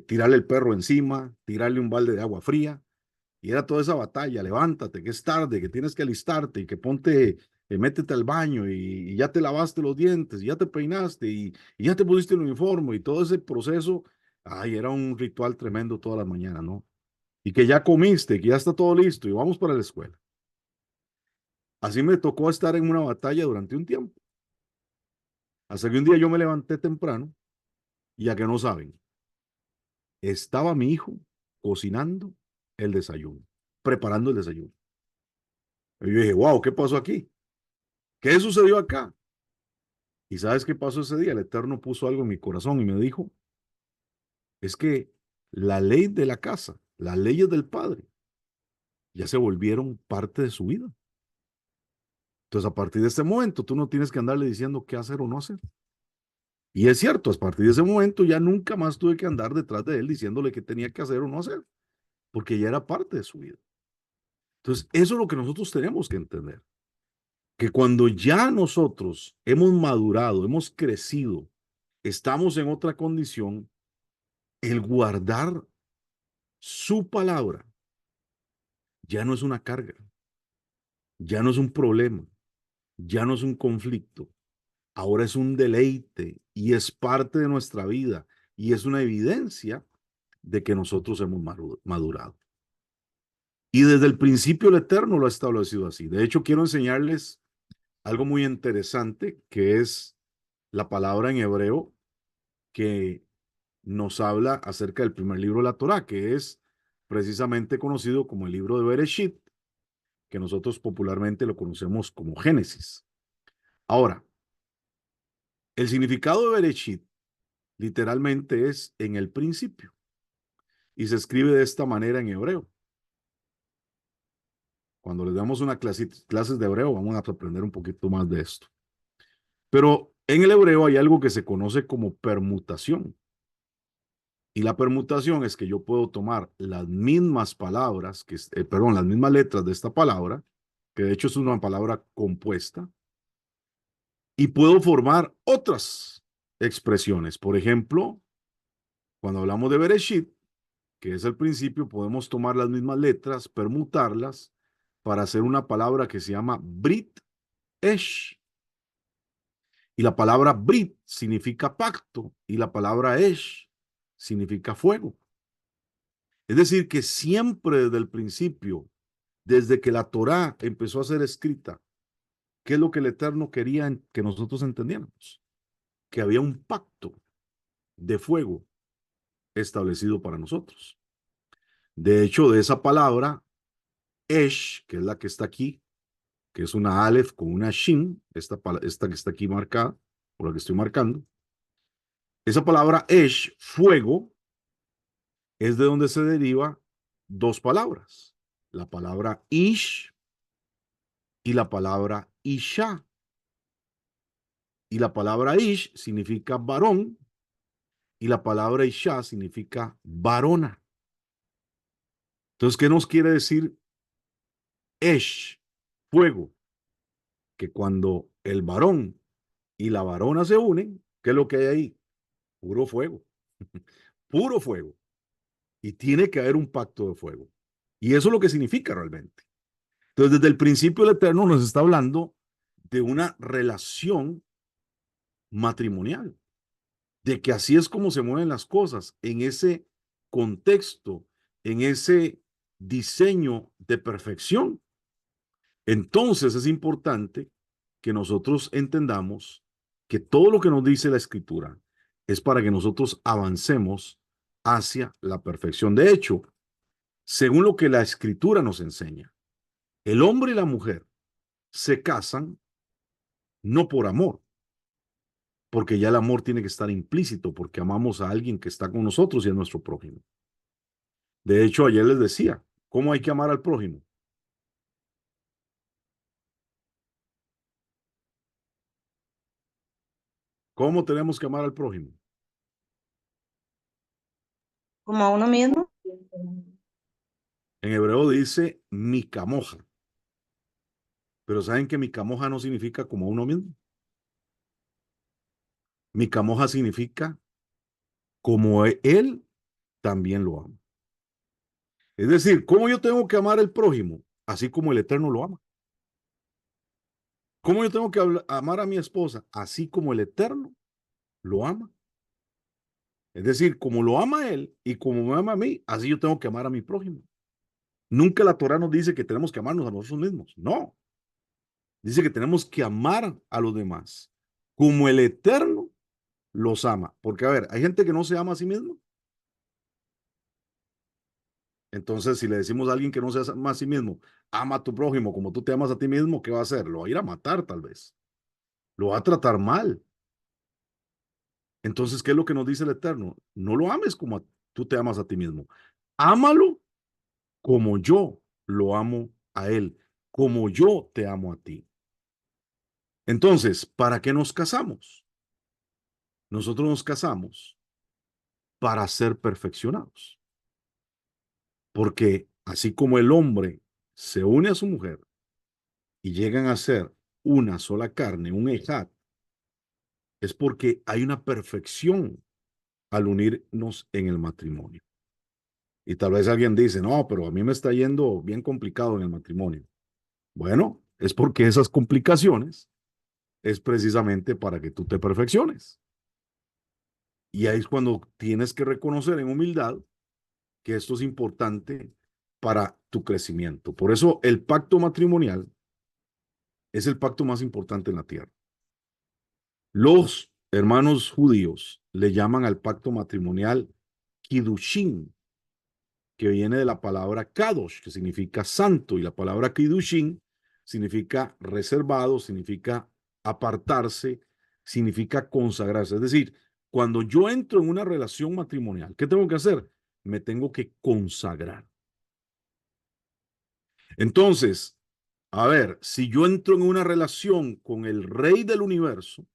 Speaker 1: tirarle el perro encima, tirarle un balde de agua fría. Y era toda esa batalla, levántate, que es tarde, que tienes que alistarte y que ponte, métete al baño y ya te lavaste los dientes, y ya te peinaste y ya te pusiste el uniforme y todo ese proceso, ay, era un ritual tremendo todas las mañanas, ¿no? Y que ya comiste, que ya está todo listo y vamos para la escuela. Así me tocó estar en una batalla durante un tiempo. Hasta que un día yo me levanté temprano y a que no saben, estaba mi hijo cocinando el desayuno, preparando el desayuno. Y yo dije, wow, ¿qué pasó aquí? ¿Qué sucedió acá? ¿Y sabes qué pasó ese día? El Eterno puso algo en mi corazón y me dijo, es que la ley de la casa, las leyes del Padre, ya se volvieron parte de su vida. Entonces, a partir de este momento, tú no tienes que andarle diciendo qué hacer o no hacer. Y es cierto, a partir de ese momento ya nunca más tuve que andar detrás de él diciéndole qué tenía que hacer o no hacer, porque ya era parte de su vida. Entonces, eso es lo que nosotros tenemos que entender, que cuando ya nosotros hemos madurado, hemos crecido, estamos en otra condición, el guardar su palabra ya no es una carga, ya no es un problema, ya no es un conflicto, ahora es un deleite y es parte de nuestra vida y es una evidencia de que nosotros hemos madurado. Y desde el principio el Eterno lo ha establecido así. De hecho, quiero enseñarles algo muy interesante que es la palabra en hebreo que nos habla acerca del primer libro de la Torá, que es precisamente conocido como el libro de Bereshit, que nosotros popularmente lo conocemos como Génesis. Ahora, el significado de Bereshit literalmente es en el principio y se escribe de esta manera en hebreo. Cuando les damos una clases de hebreo, vamos a aprender un poquito más de esto. Pero en el hebreo hay algo que se conoce como permutación. Y la permutación es que yo puedo tomar las mismas palabras, las mismas letras de esta palabra, que de hecho es una palabra compuesta, y puedo formar otras expresiones. Por ejemplo, cuando hablamos de Bereshit, que es el principio, podemos tomar las mismas letras, permutarlas, para hacer una palabra que se llama Brit Esh. Y la palabra Brit significa pacto y la palabra Esh significa fuego. Es decir, que siempre desde el principio, desde que la Torá empezó a ser escrita, ¿qué es lo que el Eterno quería que nosotros entendiéramos? Que había un pacto de fuego establecido para nosotros. De hecho, de esa palabra, Esh, que es la que está aquí, que es una Aleph con una Shin, esta que está aquí marcada, por la que estoy marcando, esa palabra Esh, fuego, es de donde se deriva 2 palabras, la palabra Ish y la palabra Isha. Y la palabra Ish significa varón y la palabra Isha significa varona. Entonces, ¿qué nos quiere decir Esh, fuego? Que cuando el varón y la varona se unen, ¿qué es lo que hay ahí? Puro fuego, puro fuego. Y tiene que haber un pacto de fuego. Y eso es lo que significa realmente. Entonces, desde el principio el Eterno nos está hablando de una relación matrimonial, de que así es como se mueven las cosas, en ese contexto, en ese diseño de perfección. Entonces es importante que nosotros entendamos que todo lo que nos dice la Escritura es para que nosotros avancemos hacia la perfección. De hecho, según lo que la Escritura nos enseña, el hombre y la mujer se casan no por amor, porque ya el amor tiene que estar implícito, porque amamos a alguien que está con nosotros y es nuestro prójimo. De hecho, ayer les decía, ¿cómo hay que amar al prójimo? ¿Cómo tenemos que amar al prójimo?
Speaker 6: Como a uno mismo.
Speaker 1: En hebreo dice mi camoja. Pero ¿saben que mi camoja no significa como uno mismo? Mi camoja significa como él también lo ama. Es decir, ¿cómo yo tengo que amar al prójimo? Así como el Eterno lo ama. ¿Cómo yo tengo que amar a mi esposa? Así como el Eterno lo ama. Es decir, como lo ama él y como me ama a mí, así yo tengo que amar a mi prójimo. Nunca la Torah nos dice que tenemos que amarnos a nosotros mismos. No. Dice que tenemos que amar a los demás como el Eterno los ama. Porque, a ver, hay gente que no se ama a sí mismo. Entonces, si le decimos a alguien que no se ama a sí mismo, ama a tu prójimo como tú te amas a ti mismo, ¿qué va a hacer? Lo va a ir a matar, tal vez. Lo va a tratar mal. Entonces, ¿qué es lo que nos dice el Eterno? No lo ames como tú te amas a ti mismo. Ámalo como yo lo amo a él, como yo te amo a ti. Entonces, ¿para qué nos casamos? Nosotros nos casamos para ser perfeccionados. Porque así como el hombre se une a su mujer y llegan a ser una sola carne, un ejad, es porque hay una perfección al unirnos en el matrimonio. Y tal vez alguien dice, no, pero a mí me está yendo bien complicado en el matrimonio. Bueno, es porque esas complicaciones es precisamente para que tú te perfecciones. Y ahí es cuando tienes que reconocer en humildad que esto es importante para tu crecimiento. Por eso el pacto matrimonial es el pacto más importante en la tierra. Los hermanos judíos le llaman al pacto matrimonial Kiddushin, que viene de la palabra Kadosh, que significa santo, y la palabra Kiddushin significa reservado, significa apartarse, significa consagrarse. Es decir, cuando yo entro en una relación matrimonial, ¿qué tengo que hacer? Me tengo que consagrar. Entonces, a ver, si yo entro en una relación con el Rey del universo,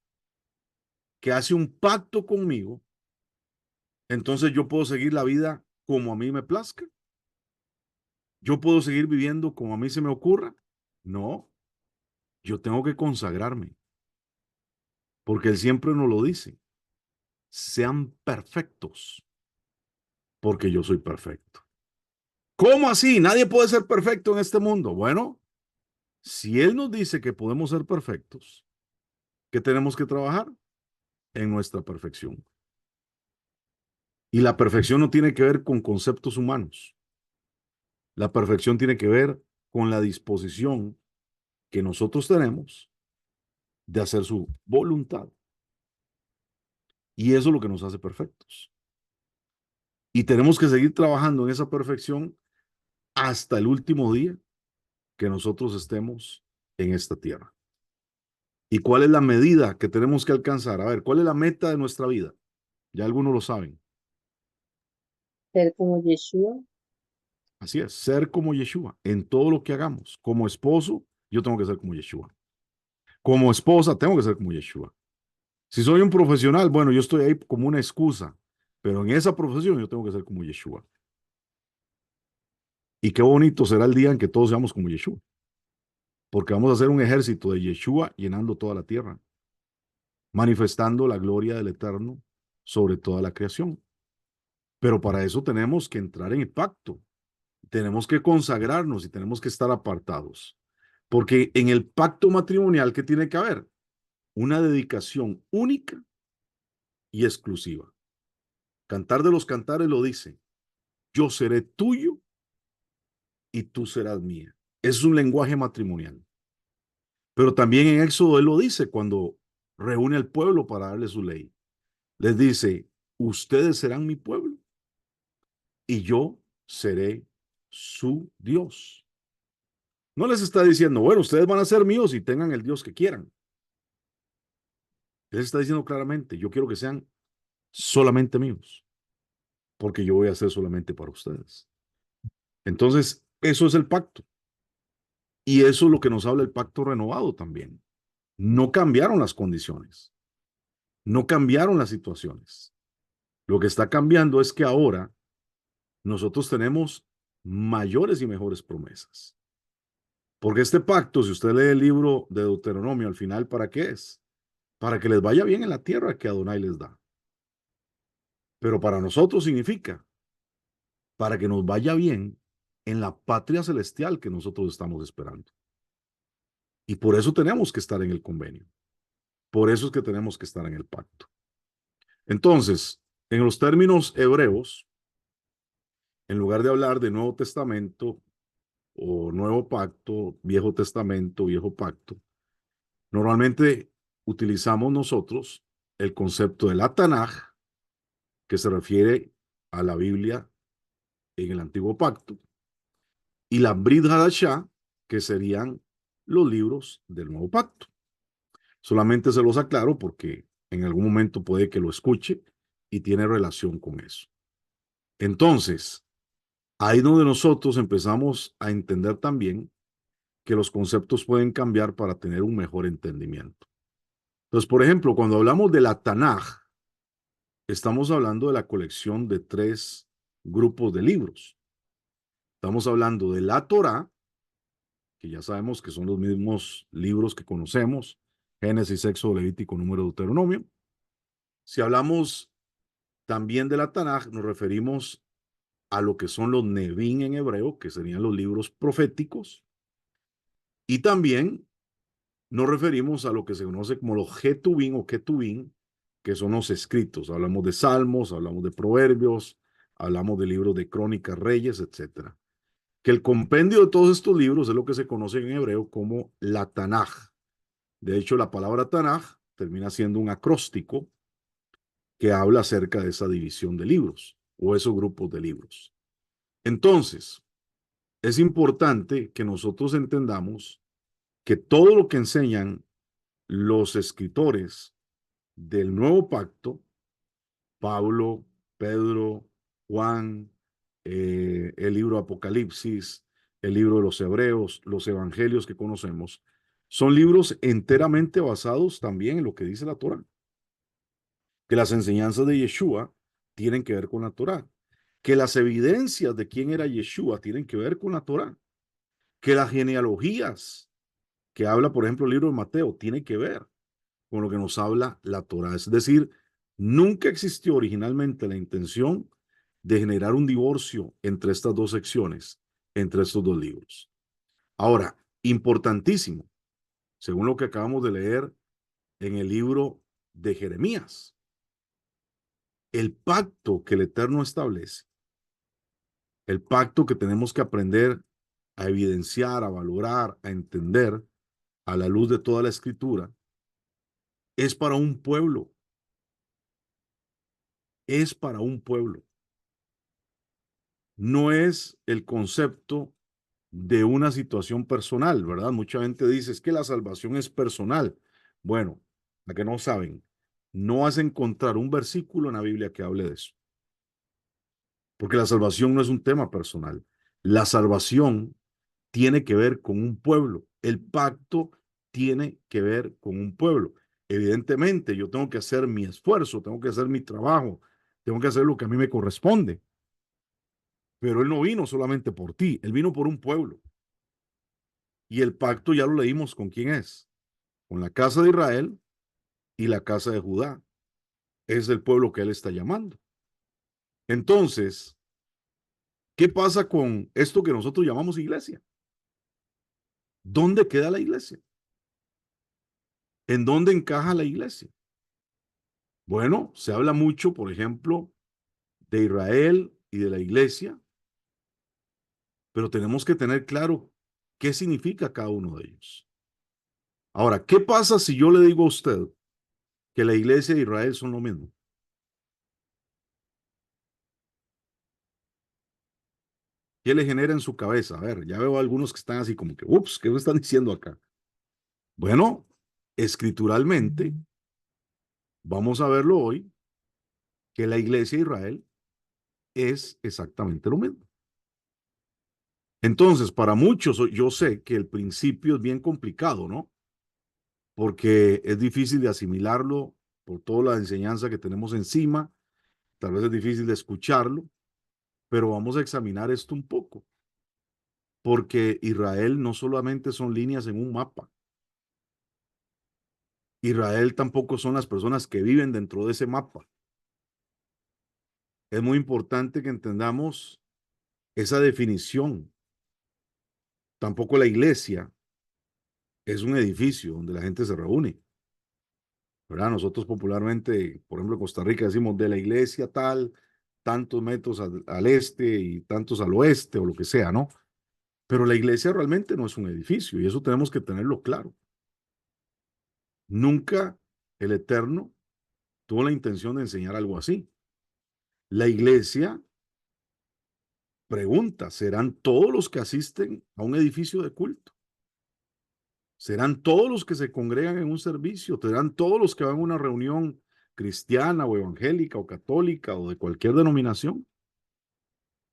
Speaker 1: que hace un pacto conmigo, entonces yo puedo seguir la vida como a mí me plazca. Yo puedo seguir viviendo como a mí se me ocurra. No, yo tengo que consagrarme, porque Él siempre nos lo dice. Sean perfectos, porque yo soy perfecto. ¿Cómo así? Nadie puede ser perfecto en este mundo. Bueno, si Él nos dice que podemos ser perfectos, ¿qué tenemos que trabajar? En nuestra perfección. Y la perfección no tiene que ver con conceptos humanos. La perfección tiene que ver con la disposición que nosotros tenemos de hacer su voluntad. Y eso es lo que nos hace perfectos. Y tenemos que seguir trabajando en esa perfección hasta el último día que nosotros estemos en esta tierra. ¿Y cuál es la medida que tenemos que alcanzar? A ver, ¿cuál es la meta de nuestra vida? Ya algunos lo saben.
Speaker 4: Ser como Yeshua.
Speaker 1: Así es, ser como Yeshua en todo lo que hagamos. Como esposo, yo tengo que ser como Yeshua. Como esposa, tengo que ser como Yeshua. Si soy un profesional, bueno, yo estoy ahí como una excusa, pero en esa profesión yo tengo que ser como Yeshua. Y qué bonito será el día en que todos seamos como Yeshua, porque vamos a hacer un ejército de Yeshua llenando toda la tierra, manifestando la gloria del Eterno sobre toda la creación. Pero para eso tenemos que entrar en el pacto, tenemos que consagrarnos y tenemos que estar apartados, porque en el pacto matrimonial, ¿qué tiene que haber? Una dedicación única y exclusiva. Cantar de los Cantares lo dice, yo seré tuyo y tú serás mía. Es un lenguaje matrimonial. Pero también en Éxodo él lo dice cuando reúne al pueblo para darle su ley. Les dice, ustedes serán mi pueblo y yo seré su Dios. No les está diciendo, bueno, ustedes van a ser míos y tengan el Dios que quieran. Les está diciendo claramente, yo quiero que sean solamente míos, porque yo voy a ser solamente para ustedes. Entonces, eso es el pacto. Y eso es lo que nos habla el pacto renovado también. No cambiaron las condiciones, no cambiaron las situaciones. Lo que está cambiando es que ahora nosotros tenemos mayores y mejores promesas. Porque este pacto, si usted lee el libro de Deuteronomio, al final, ¿para qué es? Para que les vaya bien en la tierra que Adonai les da. Pero para nosotros significa para que nos vaya bien en la patria celestial que nosotros estamos esperando. Y por eso tenemos que estar en el convenio. Por eso es que tenemos que estar en el pacto. Entonces, en los términos hebreos, en lugar de hablar de Nuevo Testamento o Nuevo Pacto, Viejo Testamento, Viejo Pacto, normalmente utilizamos nosotros el concepto de la Tanaj, que se refiere a la Biblia en el Antiguo Pacto, y la Brit Hadashah, que serían los libros del Nuevo Pacto. Solamente se los aclaro porque en algún momento puede que lo escuche y tiene relación con eso. Entonces, ahí donde nosotros empezamos a entender también que los conceptos pueden cambiar para tener un mejor entendimiento. Entonces, por ejemplo, cuando hablamos de la Tanaj, estamos hablando de la colección de 3 grupos de libros. Estamos hablando de la Torá, que ya sabemos que son los mismos libros que conocemos, Génesis, Éxodo, Levítico, Número, Deuteronomio. Si hablamos también de la Tanaj, nos referimos a lo que son los Nevín en hebreo, que serían los libros proféticos, y también nos referimos a lo que se conoce como los Getubín o Ketubín, que son los escritos. Hablamos de Salmos, hablamos de Proverbios, hablamos de libros de Crónicas, Reyes, etc. Que el compendio de todos estos libros es lo que se conoce en hebreo como la Tanaj. De hecho, la palabra Tanaj termina siendo un acróstico que habla acerca de esa división de libros o esos grupos de libros. Entonces, es importante que nosotros entendamos que todo lo que enseñan los escritores del Nuevo Pacto, Pablo, Pedro, Juan, el libro Apocalipsis, el libro de los Hebreos, los evangelios que conocemos, son libros enteramente basados también en lo que dice la Torá. Que las enseñanzas de Yeshua tienen que ver con la Torá. Que las evidencias de quién era Yeshua tienen que ver con la Torá. Que las genealogías que habla, por ejemplo, el libro de Mateo, tiene que ver con lo que nos habla la Torá. Es decir, nunca existió originalmente la intención de generar un divorcio entre estas dos secciones, entre estos dos libros. Ahora, importantísimo, según lo que acabamos de leer en el libro de Jeremías, el pacto que el Eterno establece, el pacto que tenemos que aprender a evidenciar, a valorar, a entender a la luz de toda la Escritura, es para un pueblo. Es para un pueblo. No es el concepto de una situación personal, ¿verdad? Mucha gente dice, es que la salvación es personal. Bueno, a que no saben, no vas a encontrar un versículo en la Biblia que hable de eso. Porque la salvación no es un tema personal. La salvación tiene que ver con un pueblo. El pacto tiene que ver con un pueblo. Evidentemente, yo tengo que hacer mi esfuerzo, tengo que hacer mi trabajo, tengo que hacer lo que a mí me corresponde. Pero Él no vino solamente por ti, Él vino por un pueblo. Y el pacto ya lo leímos con quién es. Con la casa de Israel y la casa de Judá. Es el pueblo que Él está llamando. Entonces, ¿qué pasa con esto que nosotros llamamos iglesia? ¿Dónde queda la iglesia? ¿En dónde encaja la iglesia? Bueno, se habla mucho, por ejemplo, de Israel y de la iglesia, pero tenemos que tener claro qué significa cada uno de ellos. Ahora, ¿qué pasa si yo le digo a usted que la iglesia de Israel son lo mismo? ¿Qué le genera en su cabeza? A ver, ya veo algunos que están así como que, ups, ¿qué me están diciendo acá? Bueno, escrituralmente, vamos a verlo hoy, que la iglesia de Israel es exactamente lo mismo. Entonces, para muchos, yo sé que el principio es bien complicado, ¿no? Porque es difícil de asimilarlo por toda la enseñanza que tenemos encima, tal vez es difícil de escucharlo, pero vamos a examinar esto un poco, porque Israel no solamente son líneas en un mapa. Israel tampoco son las personas que viven dentro de ese mapa. Es muy importante que entendamos esa definición. Tampoco la iglesia es un edificio donde la gente se reúne, ¿verdad? Nosotros popularmente, por ejemplo, en Costa Rica decimos de la iglesia tal, tantos metros al este y tantos al oeste o lo que sea, ¿no? Pero la iglesia realmente no es un edificio y eso tenemos que tenerlo claro. Nunca el Eterno tuvo la intención de enseñar algo así. La iglesia pregunta, ¿serán todos los que asisten a un edificio de culto? ¿Serán todos los que se congregan en un servicio? ¿Serán todos los que van a una reunión cristiana o evangélica o católica o de cualquier denominación?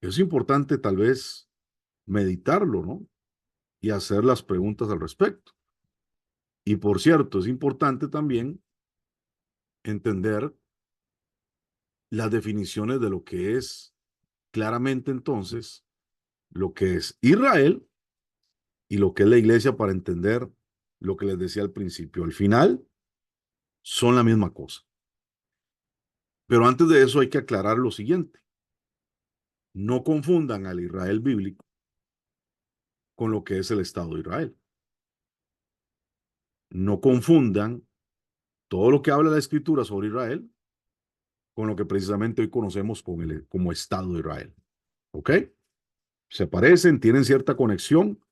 Speaker 1: Es importante tal vez meditarlo, ¿no? Y hacer las preguntas al respecto. Y por cierto, es importante también entender las definiciones de lo que es claramente entonces lo que es Israel y lo que es la iglesia para entender lo que les decía al principio. Al final son la misma cosa. Pero antes de eso hay que aclarar lo siguiente. No confundan al Israel bíblico con lo que es el Estado de Israel. No confundan todo lo que habla la Escritura sobre Israel con lo que precisamente hoy conocemos como Estado de Israel. ¿Ok? Se parecen, tienen cierta conexión,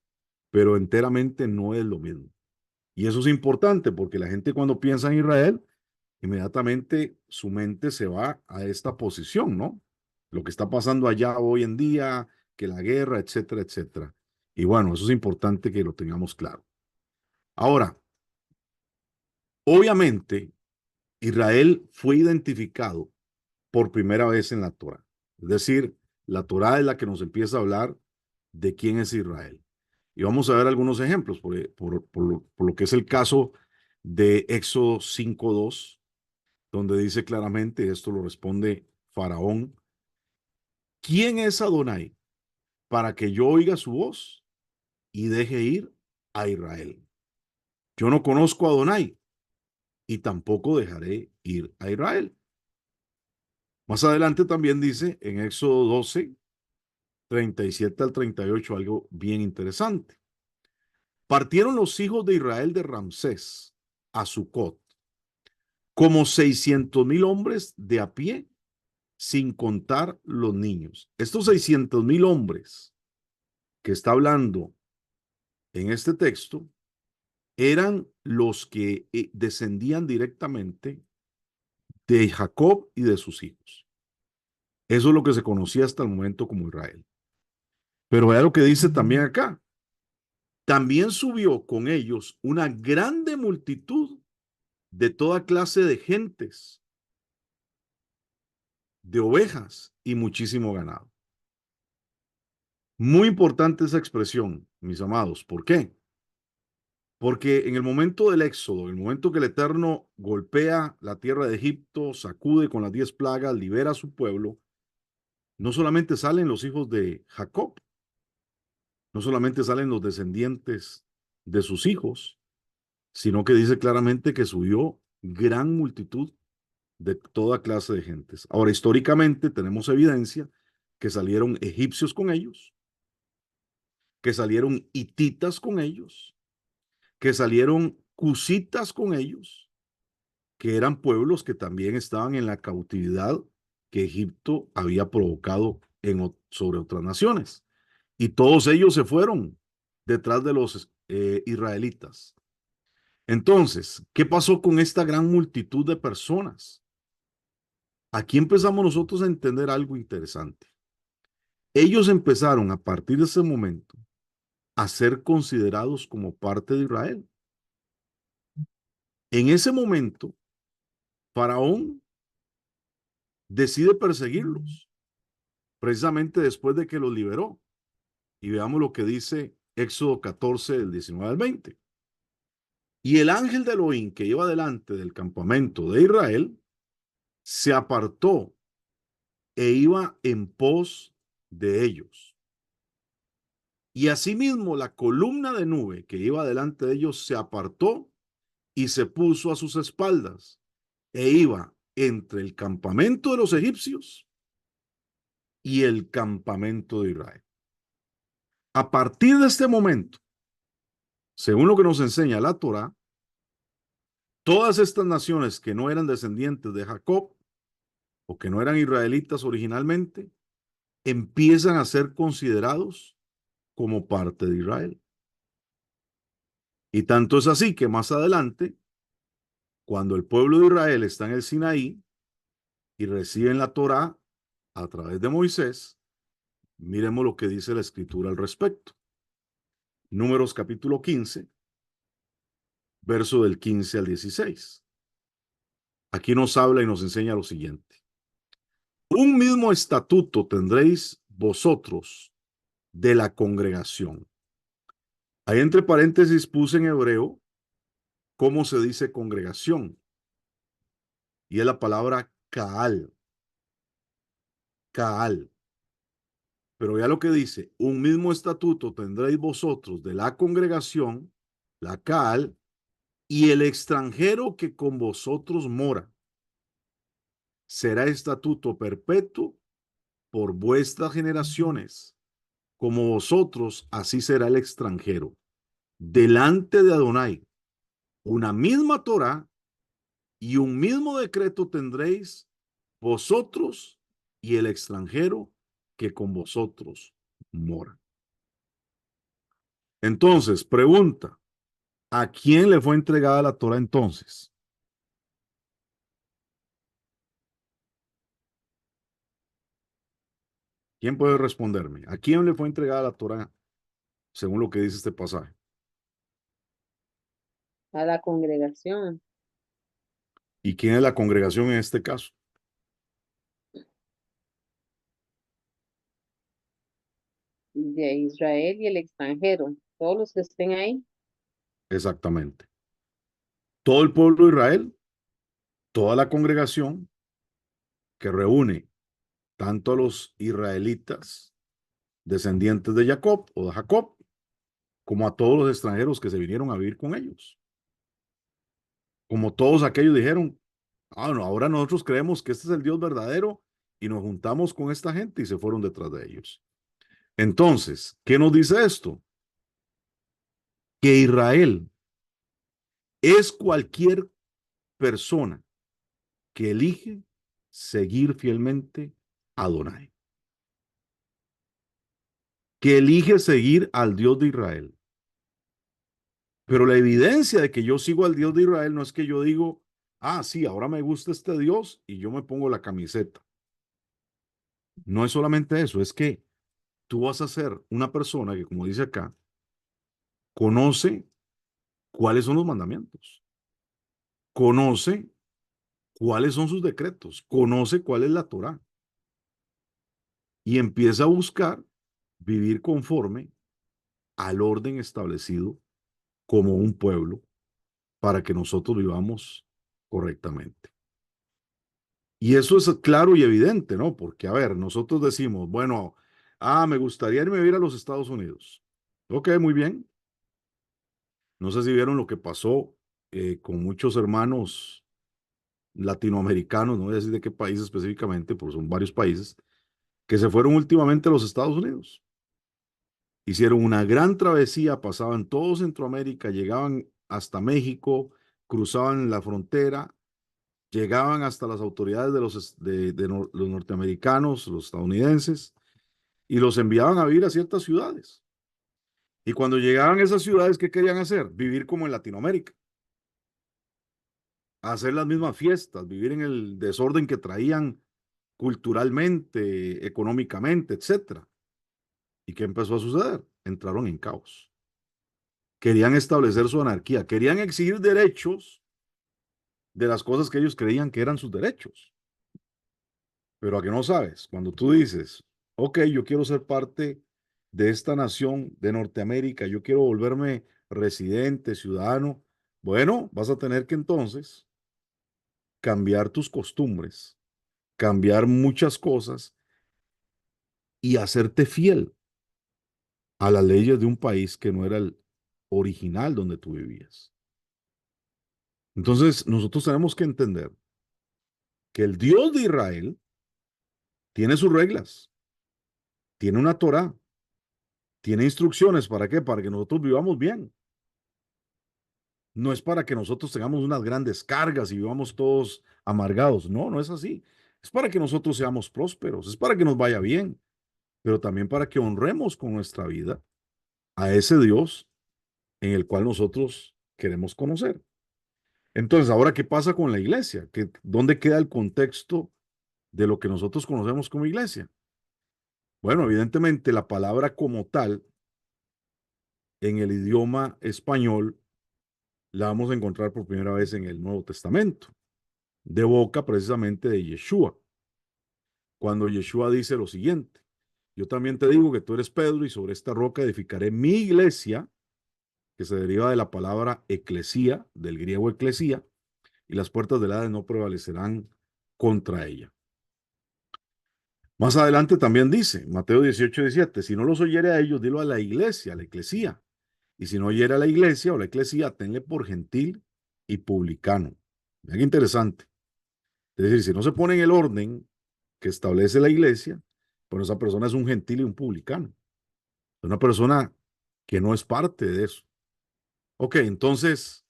Speaker 1: pero enteramente no es lo mismo. Y eso es importante porque la gente cuando piensa en Israel, inmediatamente su mente se va a esta posición, ¿no? Lo que está pasando allá hoy en día, que la guerra, etcétera, etcétera. Y bueno, eso es importante que lo tengamos claro. Ahora, obviamente, Israel fue identificado por primera vez en la Torá. Es decir, la Torá es la que nos empieza a hablar de quién es Israel. Y vamos a ver algunos ejemplos, por lo que es el caso de Éxodo 5:2, donde dice claramente, esto lo responde Faraón, ¿quién es Adonai para que yo oiga su voz y deje ir a Israel? Yo no conozco a Adonai y tampoco dejaré ir a Israel. Más adelante también dice en Éxodo 12, 37 al 38, algo bien interesante. Partieron los hijos de Israel de Ramsés a Sucot, como 600,000 hombres de a pie, sin contar los niños. Estos 600,000 hombres que está hablando en este texto eran los que descendían directamente de Jacob y de sus hijos. Eso es lo que se conocía hasta el momento como Israel. Pero vea lo que dice también acá. También subió con ellos una grande multitud de toda clase de gentes, de ovejas y muchísimo ganado. Muy importante esa expresión, mis amados. ¿Por qué? Porque en el momento del éxodo, en el momento que el Eterno golpea la tierra de Egipto, sacude con las 10 plagas, libera a su pueblo, no solamente salen los hijos de Jacob, no solamente salen los descendientes de sus hijos, sino que dice claramente que subió gran multitud de toda clase de gentes. Ahora, históricamente tenemos evidencia que salieron egipcios con ellos, que salieron hititas con ellos, que salieron cusitas con ellos, que eran pueblos que también estaban en la cautividad que Egipto había provocado sobre otras naciones. Y todos ellos se fueron detrás de los israelitas. Entonces, ¿qué pasó con esta gran multitud de personas? Aquí empezamos nosotros a entender algo interesante. Ellos empezaron a partir de ese momento a ser considerados como parte de Israel. En ese momento, Faraón decide perseguirlos, precisamente después de que los liberó. Y veamos lo que dice Éxodo 14, del 19 al 20. Y el ángel de Elohim que iba delante del campamento de Israel se apartó e iba en pos de ellos. Y asimismo la columna de nube que iba delante de ellos se apartó y se puso a sus espaldas e iba entre el campamento de los egipcios y el campamento de Israel. A partir de este momento, según lo que nos enseña la Torá, todas estas naciones que no eran descendientes de Jacob o que no eran israelitas originalmente, empiezan a ser considerados como parte de Israel. Y tanto es así que más adelante, cuando el pueblo de Israel está en el Sinaí y reciben la Torá a través de Moisés, miremos lo que dice la Escritura al respecto. Números capítulo 15, verso del 15 al 16. Aquí nos habla y nos enseña lo siguiente. Un mismo estatuto tendréis vosotros de la congregación. Ahí entre paréntesis puse en hebreo cómo se dice congregación. Y es la palabra Kaal. Kaal. Pero ya lo que dice, un mismo estatuto tendréis vosotros de la congregación, la Kaal, y el extranjero que con vosotros mora. Será estatuto perpetuo por vuestras generaciones. Como vosotros, así será el extranjero. Delante de Adonai, una misma Torá y un mismo decreto tendréis vosotros y el extranjero que con vosotros mora. Entonces, pregunta, ¿a quién le fue entregada la Torá entonces? ¿Quién puede responderme? ¿A quién le fue entregada la Torá según lo que dice este pasaje?
Speaker 8: A la congregación
Speaker 1: ¿Y quién es la congregación en este caso?
Speaker 8: de Israel y el extranjero, todos los que estén ahí.
Speaker 1: Exactamente. Todo el pueblo de Israel, toda la congregación que reúne tanto a los israelitas, descendientes de Jacob o de Jacob, como a todos los extranjeros que se vinieron a vivir con ellos. Como todos aquellos dijeron, ah, no, ahora nosotros creemos que este es el Dios verdadero y nos juntamos con esta gente y se fueron detrás de ellos. Entonces, ¿qué nos dice esto? Que Israel es cualquier persona que elige seguir fielmente a Adonai, que elige seguir al Dios de Israel. Pero la evidencia de que yo sigo al Dios de Israel no es que yo digo, ah, sí, ahora me gusta este Dios y yo me pongo la camiseta. No es solamente eso, es que tú vas a ser una persona que, como dice acá, conoce cuáles son los mandamientos, conoce cuáles son sus decretos, conoce cuál es la Torá y empieza a buscar vivir conforme al orden establecido como un pueblo para que nosotros vivamos correctamente. Y eso es claro y evidente, ¿no? Porque, a ver, nosotros decimos, bueno, me gustaría irme a vivir a los Estados Unidos. Ok, muy bien. No sé si vieron lo que pasó con muchos hermanos latinoamericanos, no voy a decir de qué país específicamente, porque son varios países, que se fueron últimamente a los Estados Unidos. Hicieron una gran travesía, pasaban todo Centroamérica, llegaban hasta México, cruzaban la frontera, llegaban hasta las autoridades de los norteamericanos, los estadounidenses, y los enviaban a vivir a ciertas ciudades. Y cuando llegaban a esas ciudades, ¿qué querían hacer? Vivir como en Latinoamérica. Hacer las mismas fiestas, vivir en el desorden que traían culturalmente, económicamente, etcétera. ¿Y qué empezó a suceder? Entraron en caos. Querían establecer su anarquía, querían exigir derechos de las cosas que ellos creían que eran sus derechos. Pero a que no sabes, cuando tú dices, ok, yo quiero ser parte de esta nación de Norteamérica, yo quiero volverme residente, ciudadano, bueno, vas a tener que entonces cambiar tus costumbres, cambiar muchas cosas y hacerte fiel a las leyes de un país que no era el original donde tú vivías. Entonces, nosotros tenemos que entender que el Dios de Israel tiene sus reglas, tiene una Torá, tiene instrucciones. ¿Para qué? Para que nosotros vivamos bien. No es para que nosotros tengamos unas grandes cargas y vivamos todos amargados. No, no es así. Es para que nosotros seamos prósperos, es para que nos vaya bien, pero también para que honremos con nuestra vida a ese Dios en el cual nosotros queremos conocer. Entonces, ahora, ¿qué pasa con la iglesia? ¿Dónde queda el contexto de lo que nosotros conocemos como iglesia? Bueno, evidentemente la palabra como tal en el idioma español la vamos a encontrar por primera vez en el Nuevo Testamento, de boca precisamente de Yeshua, cuando Yeshua dice lo siguiente: yo también te digo que tú eres Pedro y sobre esta roca edificaré mi iglesia, que se deriva de la palabra eclesía, del griego eclesía, y las puertas del Hades no prevalecerán contra ella. Más adelante también dice, Mateo 18:17, si no los oyere a ellos, dilo a la iglesia, a la eclesía. Y si no oyere a la iglesia o la eclesía, tenle por gentil y publicano. Mira qué interesante. Es decir, si no se pone en el orden que establece la iglesia, pues esa persona es un gentil y un publicano. Es una persona que no es parte de eso. Ok, entonces,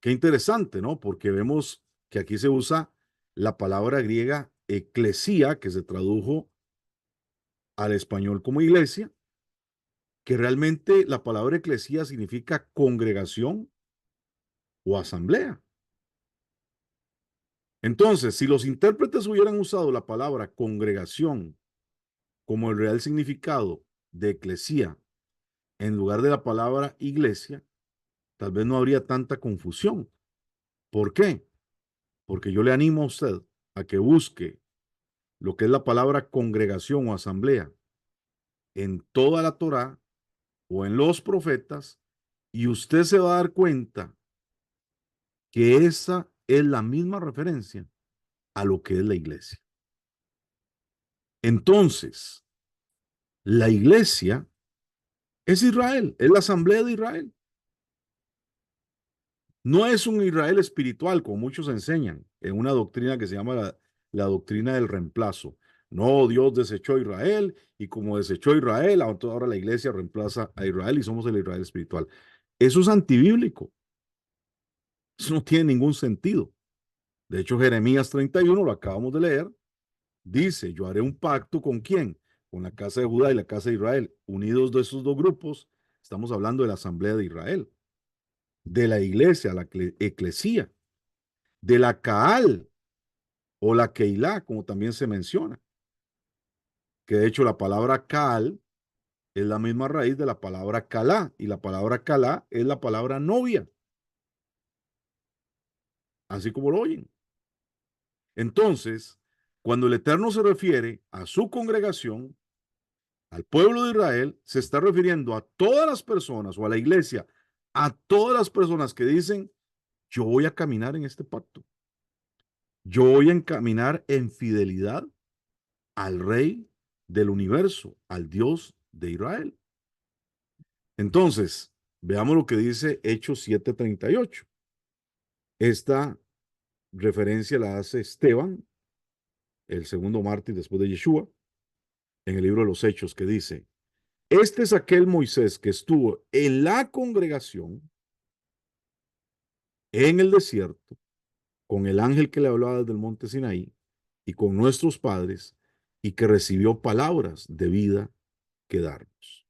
Speaker 1: qué interesante, ¿no? Porque vemos que aquí se usa la palabra griega eclesía, que se tradujo al español como iglesia, que realmente la palabra eclesía significa congregación o asamblea. Entonces, si los intérpretes hubieran usado la palabra congregación como el real significado de eclesía en lugar de la palabra iglesia, tal vez no habría tanta confusión. ¿Por qué? Porque yo le animo a usted a que busque lo que es la palabra congregación o asamblea en toda la Torá o en los profetas, y usted se va a dar cuenta que esa es la misma referencia a lo que es la iglesia. Entonces, la iglesia es Israel, es la asamblea de Israel. No es un Israel espiritual, como muchos enseñan en una doctrina que se llama la doctrina del reemplazo. No, Dios desechó a Israel y como desechó a Israel, ahora la iglesia reemplaza a Israel y somos el Israel espiritual. Eso es antibíblico. Eso no tiene ningún sentido. De hecho, Jeremías 31, lo acabamos de leer, dice, yo haré un pacto ¿con quién? Con la casa de Judá y la casa de Israel. Unidos de esos dos grupos, estamos hablando de la asamblea de Israel, de la iglesia, la eclesía, de la Kaal o la Keilah, como también se menciona. Que de hecho la palabra Kaal es la misma raíz de la palabra Kalá, y la palabra Kalá es la palabra novia. Así como lo oyen. Entonces, cuando el Eterno se refiere a su congregación, al pueblo de Israel, se está refiriendo a todas las personas o a la iglesia, a todas las personas que dicen, yo voy a caminar en este pacto. Yo voy a caminar en fidelidad al Rey del universo, al Dios de Israel. Entonces, veamos lo que dice Hechos 7:38. Esta referencia la hace Esteban, el segundo mártir después de Yeshua, en el libro de los Hechos, que dice, este es aquel Moisés que estuvo en la congregación en el desierto, con el ángel que le hablaba desde el monte Sinaí, y con nuestros padres, y que recibió palabras de vida que darnos.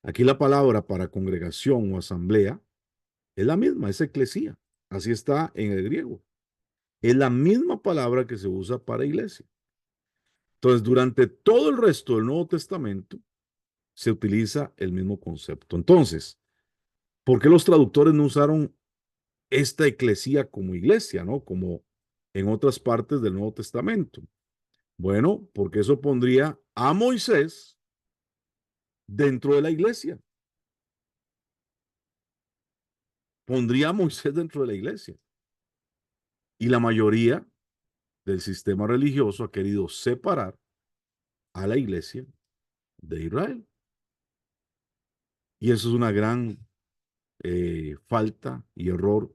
Speaker 1: Aquí la palabra para congregación o asamblea es la misma, es eclesía. Así está en el griego. Es la misma palabra que se usa para iglesia. Entonces, durante todo el resto del Nuevo Testamento se utiliza el mismo concepto. Entonces, ¿por qué los traductores no usaron esta eclesía como iglesia, ¿no? Como en otras partes del Nuevo Testamento. Bueno, porque eso pondría a Moisés dentro de la iglesia. Pondría a Moisés dentro de la iglesia. Y la mayoría del sistema religioso ha querido separar a la iglesia de Israel. Y eso es una gran falta y error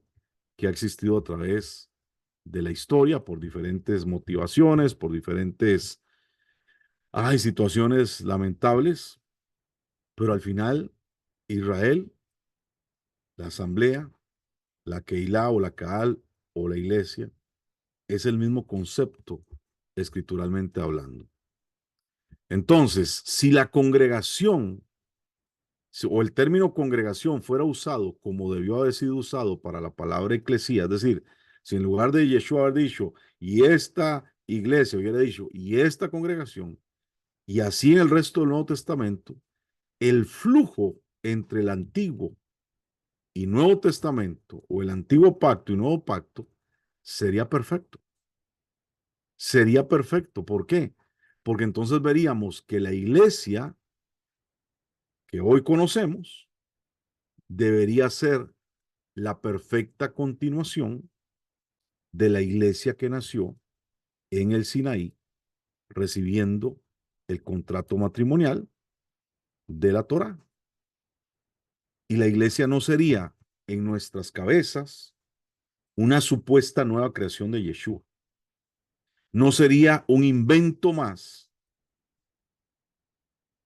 Speaker 1: que ha existido a través de la historia por diferentes motivaciones, por diferentes situaciones lamentables, pero al final Israel, la asamblea, la Keilah o la Kaal o la iglesia, es el mismo concepto escrituralmente hablando. Entonces, si la congregación o el término congregación fuera usado como debió haber sido usado para la palabra eclesía, es decir, si en lugar de Yeshua haber dicho, y esta iglesia hubiera dicho, y esta congregación, y así en el resto del Nuevo Testamento, el flujo entre el Antiguo y Nuevo Testamento, o el Antiguo Pacto y Nuevo Pacto, sería perfecto. Sería perfecto. ¿Por qué? Porque entonces veríamos que la iglesia que hoy conocemos debería ser la perfecta continuación de la iglesia que nació en el Sinaí, recibiendo el contrato matrimonial de la Torá. Y la iglesia no sería en nuestras cabezas una supuesta nueva creación de Yeshua. No sería un invento más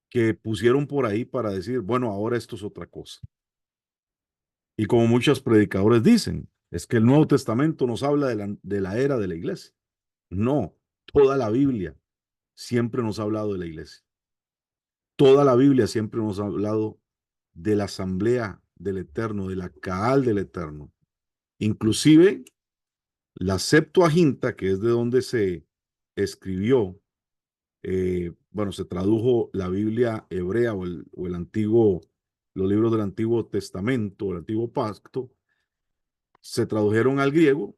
Speaker 1: que pusieron por ahí para decir, bueno, ahora esto es otra cosa. Y como muchos predicadores dicen, es que el Nuevo Testamento nos habla de la era de la iglesia. No, toda la Biblia siempre nos ha hablado de la iglesia. Toda la Biblia siempre nos ha hablado de la asamblea del Eterno, de la Kaal del Eterno. Inclusive la Septuaginta, que es de donde se escribió, se tradujo la Biblia hebrea o el antiguo, los libros del Antiguo Testamento, el Antiguo Pacto, se tradujeron al griego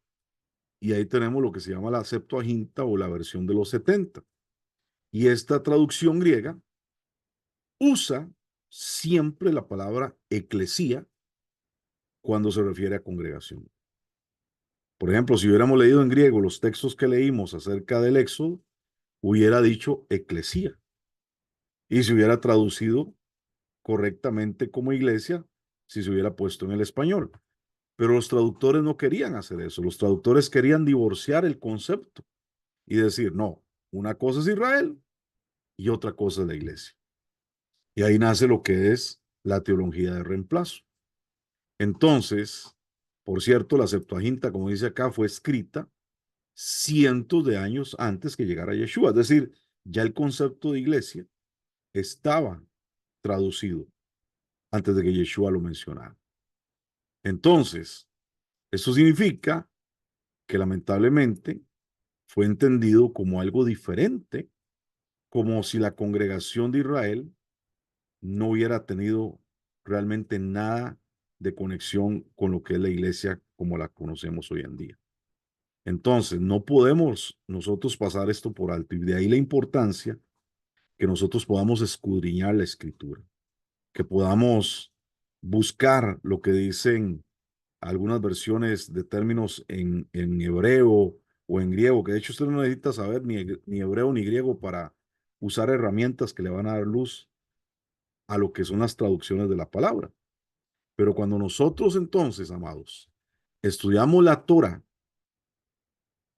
Speaker 1: y ahí tenemos lo que se llama la Septuaginta o la versión de los 70. Y esta traducción griega usa siempre la palabra eclesía cuando se refiere a congregación. Por ejemplo, si hubiéramos leído en griego los textos que leímos acerca del Éxodo, hubiera dicho eclesía y se hubiera traducido correctamente como iglesia si se hubiera puesto en el español. Pero los traductores no querían hacer eso. Los traductores querían divorciar el concepto y decir, no, una cosa es Israel y otra cosa es la iglesia. Y ahí nace lo que es la teología de reemplazo. Entonces, por cierto, la Septuaginta, como dice acá, fue escrita cientos de años antes que llegara Yeshua. Es decir, ya el concepto de iglesia estaba traducido antes de que Yeshua lo mencionara. Entonces, eso significa que lamentablemente fue entendido como algo diferente, como si la congregación de Israel no hubiera tenido realmente nada de conexión con lo que es la iglesia como la conocemos hoy en día. Entonces, no podemos nosotros pasar esto por alto y de ahí la importancia que nosotros podamos escudriñar la escritura, que podamos buscar lo que dicen algunas versiones de términos en hebreo o en griego, que de hecho usted no necesita saber ni hebreo ni griego para usar herramientas que le van a dar luz a lo que son las traducciones de la palabra. Pero cuando nosotros entonces, amados, estudiamos la Torah,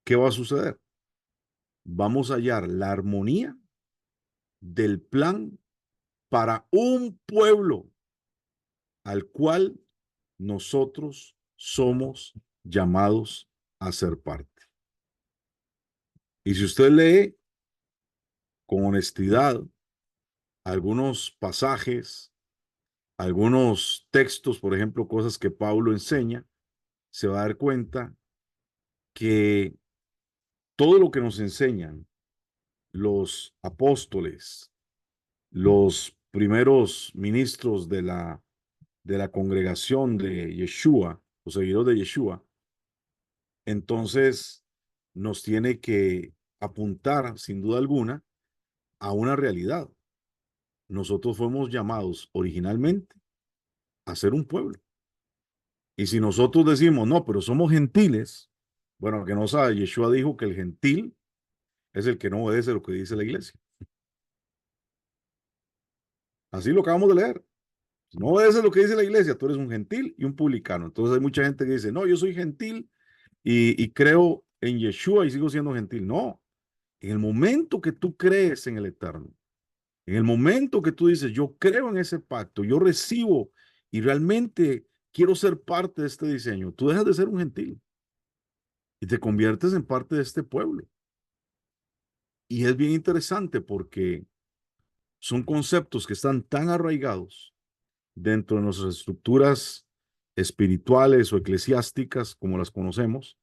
Speaker 1: ¿qué va a suceder? Vamos a hallar la armonía del plan para un pueblo al cual nosotros somos llamados a ser parte. Y si usted lee con honestidad algunos pasajes algunos textos, por ejemplo, cosas que Pablo enseña, se va a dar cuenta que todo lo que nos enseñan los apóstoles, los primeros ministros de la congregación de Yeshua, los seguidores de Yeshua, entonces nos tiene que apuntar, sin duda alguna, a una realidad. Nosotros fuimos llamados originalmente a ser un pueblo. Y si nosotros decimos, no, pero somos gentiles, bueno, que no sabe, Yeshua dijo que el gentil es el que no obedece lo que dice la iglesia. Así lo acabamos de leer. No obedeces lo que dice la iglesia, tú eres un gentil y un publicano. Entonces hay mucha gente que dice, no, yo soy gentil y creo en Yeshua y sigo siendo gentil. No, en el momento que tú crees en el Eterno, en el momento que tú dices, yo creo en ese pacto, yo recibo y realmente quiero ser parte de este diseño, tú dejas de ser un gentil y te conviertes en parte de este pueblo. Y es bien interesante porque son conceptos que están tan arraigados dentro de nuestras estructuras espirituales o eclesiásticas, como las conocemos,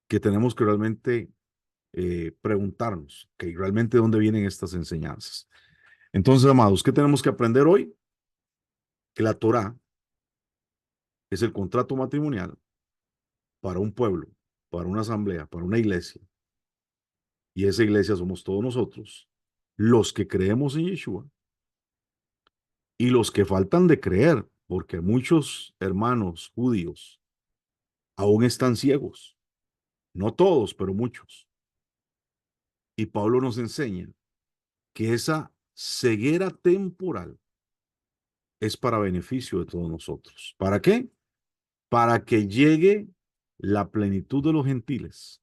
Speaker 1: que tenemos que realmente preguntarnos, que realmente de dónde vienen estas enseñanzas. Entonces, amados, ¿qué tenemos que aprender hoy? Que la Torá es el contrato matrimonial para un pueblo, para una asamblea, para una iglesia. Y esa iglesia somos todos nosotros, los que creemos en Yeshua y los que faltan de creer, porque muchos hermanos judíos aún están ciegos. No todos, pero muchos. Y Pablo nos enseña que esa ceguera temporal es para beneficio de todos nosotros. ¿Para qué? Para que llegue la plenitud de los gentiles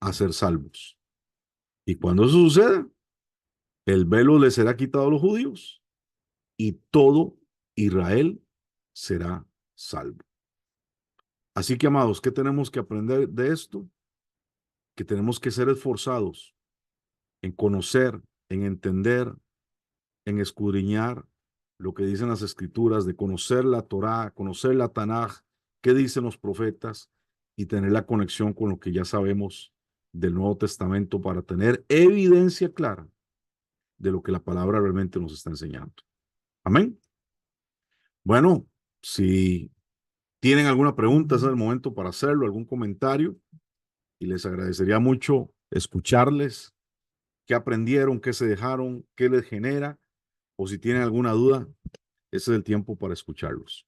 Speaker 1: a ser salvos. Y cuando eso suceda, el velo le será quitado a los judíos y todo Israel será salvo. Así que, amados, ¿qué tenemos que aprender de esto? Que tenemos que ser esforzados en conocer, en entender, en escudriñar lo que dicen las escrituras, de conocer la Torá, conocer la Tanaj, qué dicen los profetas y tener la conexión con lo que ya sabemos del Nuevo Testamento para tener evidencia clara de lo que la palabra realmente nos está enseñando. Amén. Bueno, si tienen alguna pregunta, es el momento para hacerlo, algún comentario, y les agradecería mucho escucharles, qué aprendieron, qué se dejaron, qué les genera, o si tienen alguna duda, ese es el tiempo para escucharlos.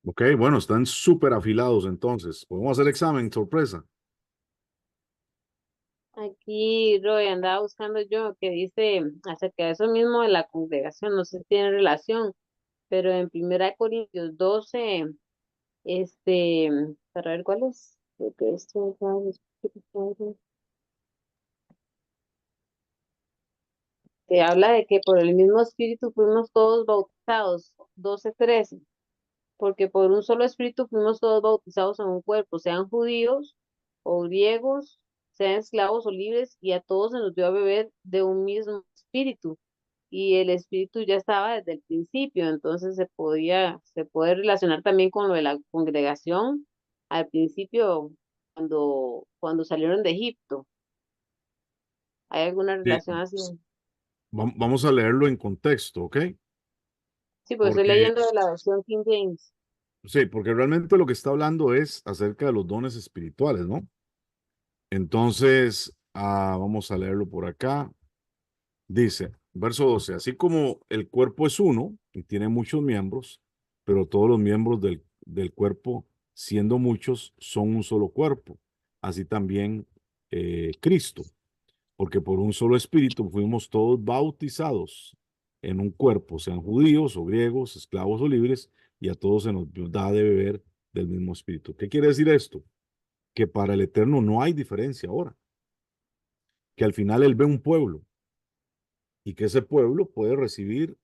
Speaker 1: Ok, bueno, están súper afilados entonces. Podemos hacer examen, sorpresa.
Speaker 8: Aquí, Roy, andaba buscando yo que dice acerca de eso mismo de la congregación, no sé si tiene relación, pero en 1 Corintios 12, para ver cuál es, creo que que habla de que por el mismo Espíritu fuimos todos bautizados, 12:13, porque por un solo Espíritu fuimos todos bautizados en un cuerpo, sean judíos o griegos, sean esclavos o libres, y a todos se nos dio a beber de un mismo Espíritu. Y el Espíritu ya estaba desde el principio, entonces se puede relacionar también con lo de la congregación al principio, cuando salieron de Egipto. ¿Hay alguna
Speaker 1: Sí,
Speaker 8: relación así?
Speaker 1: vamos a leerlo en contexto, ¿ok?
Speaker 8: Sí, pues estoy
Speaker 1: Porque,
Speaker 8: leyendo de la versión King James.
Speaker 1: sí, porque realmente lo que está hablando es acerca de los dones espirituales, ¿no? Entonces, vamos a leerlo por acá. Dice, verso 12, así como el cuerpo es uno y tiene muchos miembros, pero todos los miembros del cuerpo, siendo muchos, son un solo cuerpo. Así también Cristo, porque por un solo espíritu fuimos todos bautizados en un cuerpo, sean judíos o griegos, esclavos o libres, y a todos se nos da de beber del mismo espíritu. ¿Qué quiere decir esto? Que para el Eterno no hay diferencia ahora, que al final Él ve un pueblo y que ese pueblo puede recibir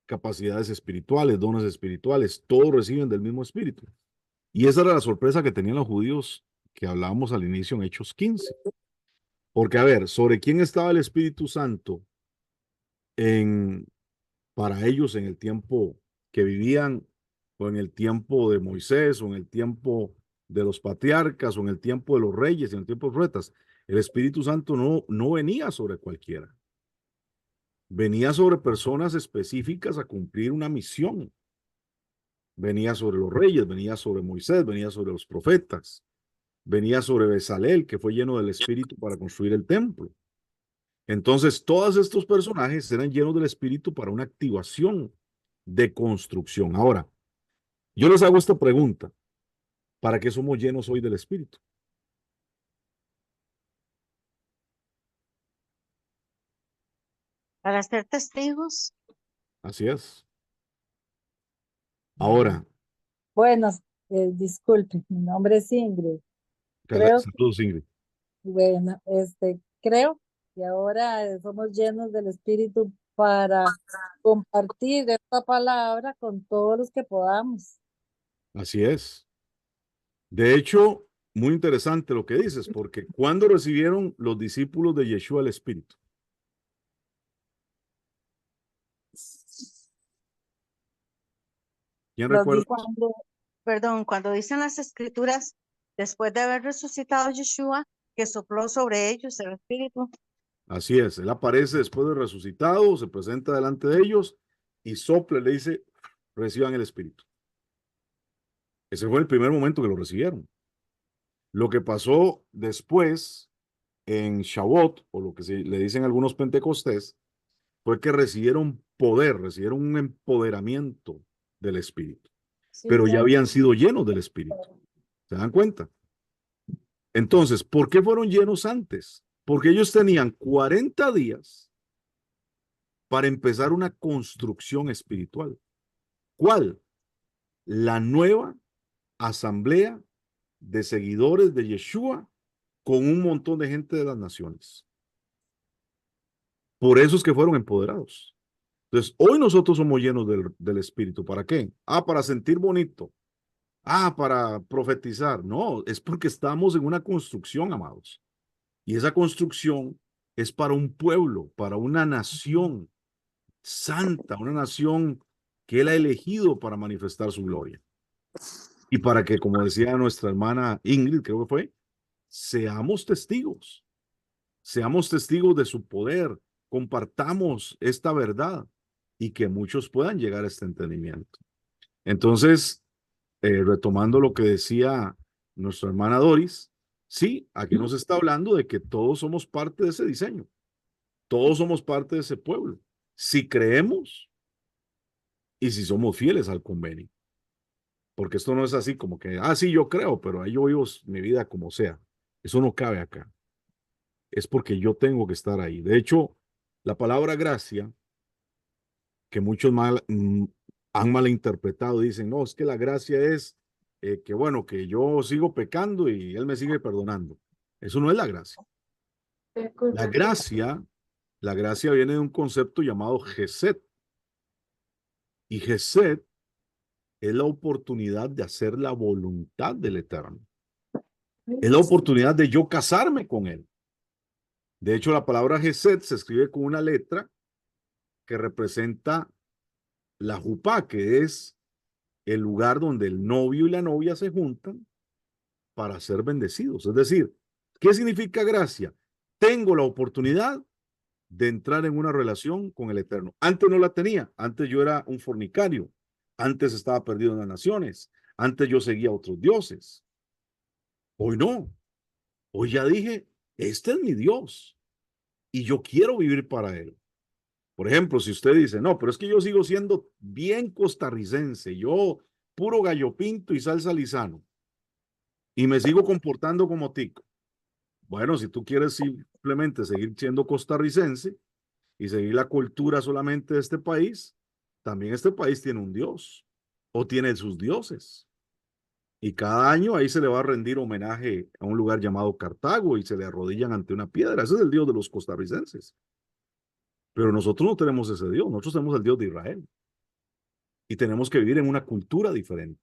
Speaker 1: capacidades espirituales, dones espirituales, todos reciben del mismo espíritu. Y esa era la sorpresa que tenían los judíos que hablábamos al inicio en Hechos 15. Porque, a ver, ¿sobre quién estaba el Espíritu Santo en, para ellos en el tiempo que vivían, o en el tiempo de Moisés, o en el tiempo de los patriarcas, o en el tiempo de los reyes, en el tiempo de los profetas? El Espíritu Santo no venía sobre cualquiera. Venía sobre personas específicas a cumplir una misión. Venía sobre los reyes, venía sobre Moisés, venía sobre los profetas, venía sobre Bezalel, que fue lleno del Espíritu para construir el templo. Entonces, todos estos personajes eran llenos del Espíritu para una activación de construcción. Ahora, yo les hago esta pregunta: ¿para qué somos llenos hoy del Espíritu?
Speaker 6: Para ser testigos.
Speaker 1: Así es. Ahora,
Speaker 9: Buenas, disculpe, mi nombre es Ingrid. Creo que,
Speaker 1: saludos, Ingrid.
Speaker 9: bueno, creo que ahora somos llenos del Espíritu para compartir esta palabra con todos los que podamos.
Speaker 1: Así es. De hecho, muy interesante lo que dices, porque ¿cuándo recibieron los discípulos de Yeshua el Espíritu? ¿Quién
Speaker 9: Los
Speaker 1: recuerda?
Speaker 6: Cuando dicen las escrituras, después de haber resucitado Yeshua, que sopló sobre ellos el Espíritu.
Speaker 1: Así es, él aparece después de resucitado, se presenta delante de ellos y sopla, le dice, reciban el Espíritu. Ese fue el primer momento que lo recibieron. Lo que pasó después en Shavuot, o lo que le dicen algunos pentecostés, fue que recibieron poder, recibieron un empoderamiento del Espíritu,
Speaker 9: Sí,
Speaker 1: pero ya
Speaker 9: ya.
Speaker 1: habían sido llenos del Espíritu. ¿Se dan cuenta? Entonces, ¿por qué fueron llenos antes? Porque ellos tenían 40 días para empezar una construcción espiritual. ¿Cuál? La nueva asamblea de seguidores de Yeshua con un montón de gente de las naciones. Por eso es que fueron empoderados. Entonces, hoy nosotros somos llenos del Espíritu. ¿Para qué? Para sentir bonito. Para profetizar. No, es porque estamos en una construcción, amados. Y esa construcción es para un pueblo, para una nación santa, una nación que Él ha elegido para manifestar su gloria. Y para que, como decía nuestra hermana Ingrid, creo que fue, seamos testigos de su poder, compartamos esta verdad y que muchos puedan llegar a este entendimiento. Entonces, retomando lo que decía nuestra hermana Doris, sí, aquí nos está hablando de que todos somos parte de ese diseño, todos somos parte de ese pueblo, si creemos y si somos fieles al convenio. Porque esto no es así como que, sí, yo creo, pero ahí yo vivo mi vida como sea. Eso no cabe acá. Es porque yo tengo que estar ahí. De hecho, la palabra gracia, que muchos han malinterpretado, dicen, no, es que la gracia es que, bueno, que yo sigo pecando y Él me sigue perdonando. Eso no es la gracia. La gracia viene de un concepto llamado Gesed. Y Gesed es la oportunidad de hacer la voluntad del Eterno. Es la oportunidad de yo casarme con Él. De hecho, la palabra Gesed se escribe con una letra que representa la jupá, que es el lugar donde el novio y la novia se juntan para ser bendecidos. Es decir, ¿qué significa gracia? Tengo la oportunidad de entrar en una relación con el Eterno. Antes no la tenía. Antes yo era un fornicario. Antes estaba perdido en las naciones. Antes yo seguía a otros dioses. Hoy no. Hoy ya dije, este es mi Dios y yo quiero vivir para Él. Por ejemplo, si usted dice, no, pero es que yo sigo siendo bien costarricense, yo puro gallo pinto y salsa lisano, y me sigo comportando como tico. Bueno, si tú quieres simplemente seguir siendo costarricense y seguir la cultura solamente de este país, también este país tiene un Dios o tiene sus dioses. Y cada año ahí se le va a rendir homenaje a un lugar llamado Cartago y se le arrodillan ante una piedra. Ese es el Dios de los costarricenses. Pero nosotros no tenemos ese Dios, nosotros tenemos el Dios de Israel. y tenemos que vivir en una cultura diferente,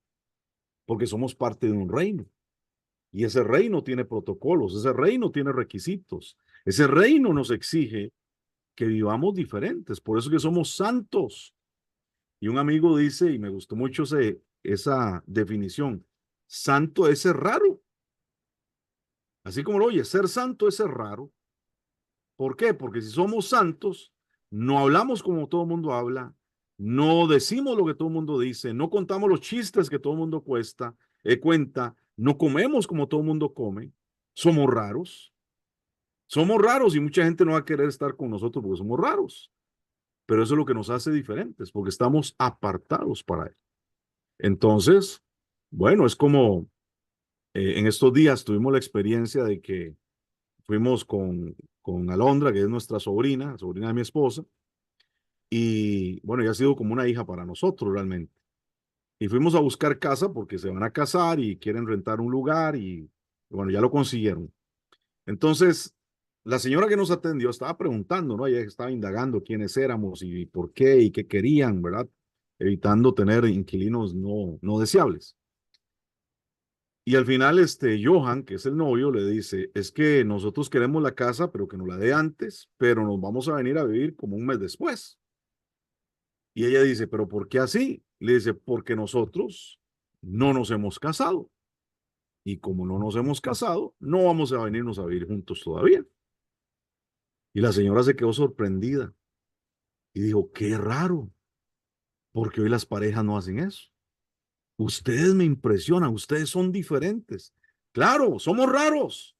Speaker 1: porque somos parte de un reino. Y ese reino tiene protocolos, ese reino tiene requisitos, ese reino nos exige que vivamos diferentes, por eso que somos santos. Y un amigo dice, y me gustó mucho esa definición, santo es ser raro. Así como lo oye, ser santo es ser raro. ¿Por qué? Porque si somos santos, no hablamos como todo el mundo habla, no decimos lo que todo el mundo dice, no contamos los chistes que todo el mundo cuenta, no comemos como todo el mundo come, somos raros. Somos raros y mucha gente no va a querer estar con nosotros porque somos raros. Pero eso es lo que nos hace diferentes, porque estamos apartados para él. Entonces, bueno, es como en estos días tuvimos la experiencia de que fuimos con Alondra, que es nuestra sobrina de mi esposa, y bueno, ya ha sido como una hija para nosotros realmente. Y fuimos a buscar casa porque se van a casar y quieren rentar un lugar y bueno, ya lo consiguieron. Entonces, la señora que nos atendió estaba preguntando, ¿no? Ella estaba indagando quiénes éramos y por qué y qué querían, ¿verdad? Evitando tener inquilinos no deseables. Y al final, Johan, que es el novio, le dice, es que nosotros queremos la casa, pero que nos la dé antes, pero nos vamos a venir a vivir como un mes después. Y ella dice, pero ¿por qué así? Le dice, porque nosotros no nos hemos casado. Y como no nos hemos casado, no vamos a venirnos a vivir juntos todavía. Y la señora se quedó sorprendida y dijo, qué raro, porque hoy las parejas no hacen eso. Ustedes me impresionan, ustedes son diferentes. Claro, somos raros,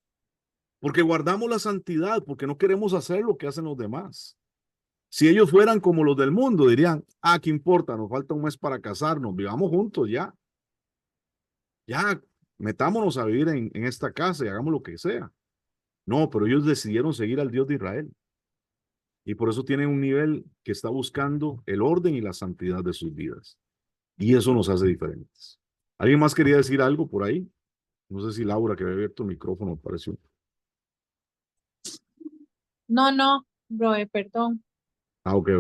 Speaker 1: porque guardamos la santidad, porque no queremos hacer lo que hacen los demás. Si ellos fueran como los del mundo, dirían, ¿qué importa? Nos falta un mes para casarnos, vivamos juntos ya. Ya, metámonos a vivir en esta casa y hagamos lo que sea. No, pero ellos decidieron seguir al Dios de Israel. Y por eso tienen un nivel que está buscando el orden y la santidad de sus vidas. Y eso nos hace diferentes. ¿Alguien más quería decir algo por ahí? No sé si Laura, que había abierto el micrófono, pareció.
Speaker 3: No, Roe, perdón.
Speaker 1: Ok.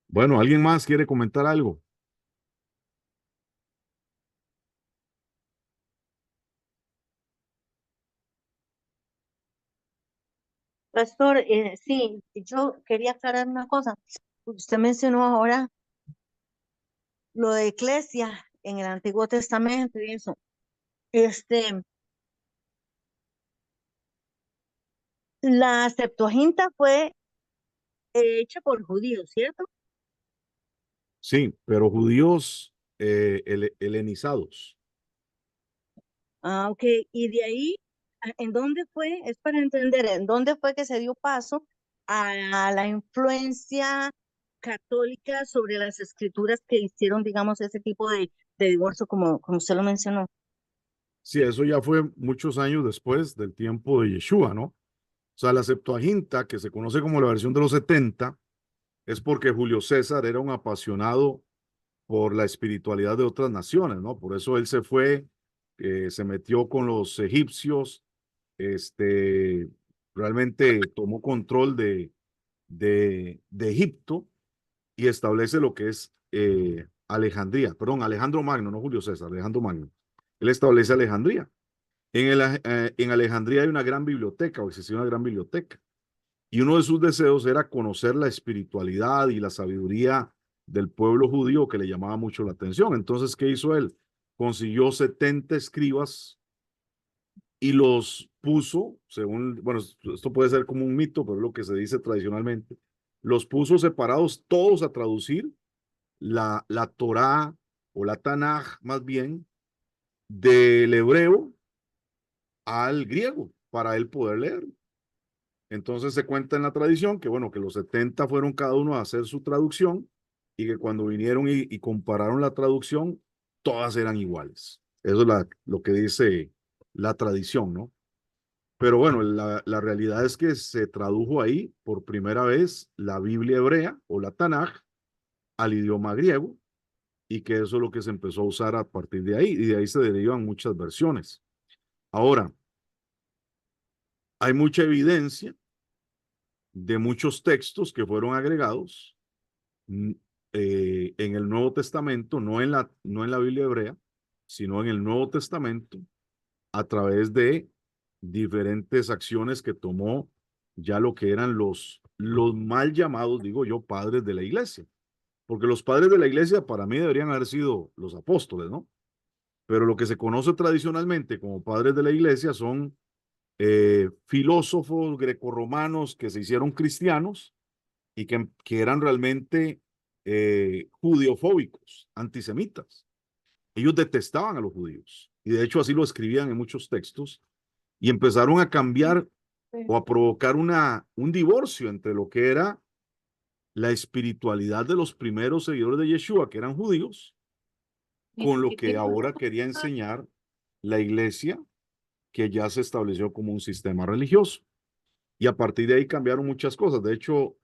Speaker 1: Bueno, ¿alguien más quiere comentar algo?
Speaker 6: Pastor, sí, yo quería aclarar una cosa. Usted mencionó ahora lo de Eclesia en el Antiguo Testamento y eso. La Septuaginta fue hecha por judíos, ¿cierto?
Speaker 1: Sí, pero judíos helenizados.
Speaker 6: Ok. Y de ahí, ¿en dónde fue? Es para entender, ¿en dónde fue que se dio paso a la influencia católica sobre las escrituras que hicieron, digamos, ese tipo de divorcio, como usted lo mencionó?
Speaker 1: Sí, eso ya fue muchos años después del tiempo de Yeshua, ¿no? O sea, la Septuaginta, que se conoce como la versión de los 70, es porque Julio César era un apasionado por la espiritualidad de otras naciones, ¿no? Por eso él se fue, se metió con los egipcios, realmente tomó control de Egipto y establece lo que es Alejandro Magno, no Julio César, Alejandro Magno. Él establece Alejandría. En Alejandría hay una gran biblioteca, o existía una gran biblioteca. Y uno de sus deseos era conocer la espiritualidad y la sabiduría del pueblo judío, que le llamaba mucho la atención. Entonces, ¿qué hizo él? Consiguió 70 escribas y los puso, según, bueno, esto puede ser como un mito, pero es lo que se dice tradicionalmente, los puso separados todos a traducir la Torá o la Tanaj, más bien, del hebreo al griego, para él poder leer. Entonces se cuenta en la tradición que, bueno, que los 70 fueron cada uno a hacer su traducción y que cuando vinieron y compararon la traducción, todas eran iguales. Eso es lo que dice la tradición, ¿no? Pero bueno, la realidad es que se tradujo ahí por primera vez la Biblia hebrea o la Tanaj al idioma griego y que eso es lo que se empezó a usar a partir de ahí y de ahí se derivan muchas versiones. Ahora, hay mucha evidencia de muchos textos que fueron agregados en el Nuevo Testamento, no en la Biblia hebrea, sino en el Nuevo Testamento, a través de diferentes acciones que tomó ya lo que eran los mal llamados, digo yo, padres de la iglesia. Porque los padres de la iglesia para mí deberían haber sido los apóstoles, ¿no? Pero lo que se conoce tradicionalmente como padres de la iglesia son filósofos grecorromanos que se hicieron cristianos y que eran realmente judiofóbicos, antisemitas. Ellos detestaban a los judíos y de hecho así lo escribían en muchos textos y empezaron a cambiar o a provocar un divorcio entre lo que era la espiritualidad de los primeros seguidores de Yeshua, que eran judíos, con lo que ahora quería enseñar la iglesia, que ya se estableció como un sistema religioso. Y a partir de ahí cambiaron muchas cosas. De hecho,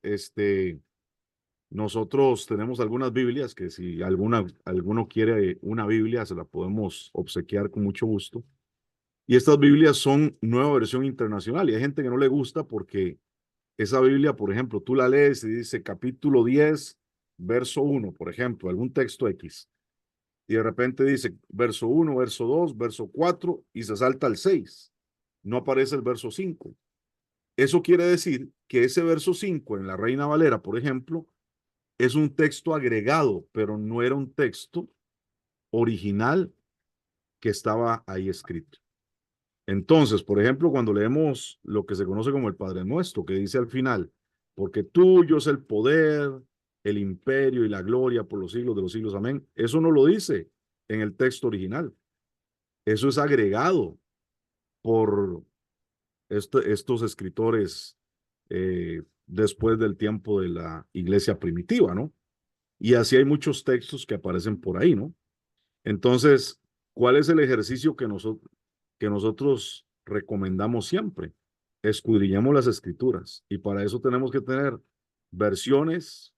Speaker 1: nosotros tenemos algunas Biblias que si alguno quiere una Biblia, se la podemos obsequiar con mucho gusto. Y estas Biblias son nueva versión internacional y hay gente que no le gusta porque esa Biblia, por ejemplo, tú la lees y dice capítulo 10, verso 1, por ejemplo, algún texto X. Y de repente dice verso 1, verso 2, verso 4 y se salta al 6. No aparece el verso 5. Eso quiere decir que ese verso 5 en la Reina Valera, por ejemplo, es un texto agregado, pero no era un texto original que estaba ahí escrito. Entonces, por ejemplo, cuando leemos lo que se conoce como el Padre Nuestro, que dice al final, porque tuyo es el poder, el imperio y la gloria por los siglos de los siglos, amén. Eso no lo dice en el texto original. Eso es agregado por estos escritores después del tiempo de la iglesia primitiva, ¿no? Y así hay muchos textos que aparecen por ahí, ¿no? Entonces, ¿cuál es el ejercicio que nosotros recomendamos siempre? Escudriñemos las escrituras y para eso tenemos que tener versiones,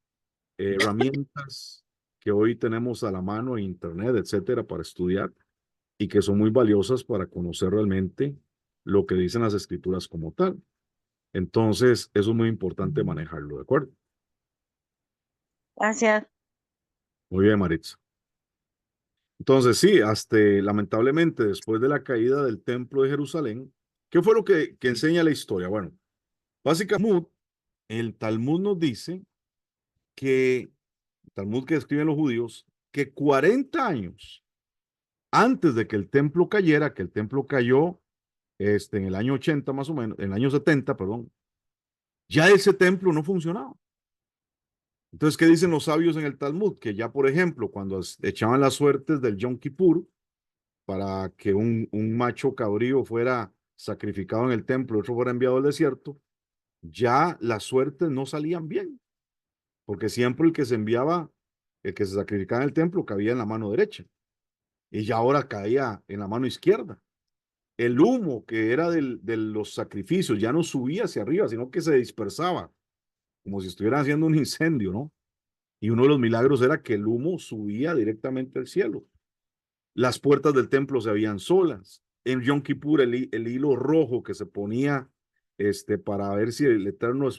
Speaker 1: herramientas que hoy tenemos a la mano en internet, etcétera, para estudiar y que son muy valiosas para conocer realmente lo que dicen las escrituras como tal. Entonces, eso es muy importante manejarlo, ¿de acuerdo?
Speaker 6: Gracias.
Speaker 1: Muy bien, Maritza. Entonces, sí, lamentablemente, después de la caída del templo de Jerusalén, ¿qué fue lo que enseña la historia? Bueno, básicamente, el Talmud nos dice que, el Talmud que escriben los judíos, que 40 años antes de que el templo cayera, que el templo cayó en el año 80 más o menos, en el año 70, perdón, ya ese templo no funcionaba. Entonces, ¿qué dicen los sabios en el Talmud? Que ya, por ejemplo, cuando echaban las suertes del Yom Kippur, para que un macho cabrío fuera sacrificado en el templo, otro fuera enviado al desierto, ya las suertes no salían bien, porque siempre el que se enviaba, el que se sacrificaba en el templo, caía en la mano derecha, y ya ahora caía en la mano izquierda. El humo que era de los sacrificios ya no subía hacia arriba, sino que se dispersaba, como si estuvieran haciendo un incendio, ¿no? Y uno de los milagros era que el humo subía directamente al cielo. Las puertas del templo se veían solas. En Yom Kippur, el hilo rojo que se ponía para ver si el Eterno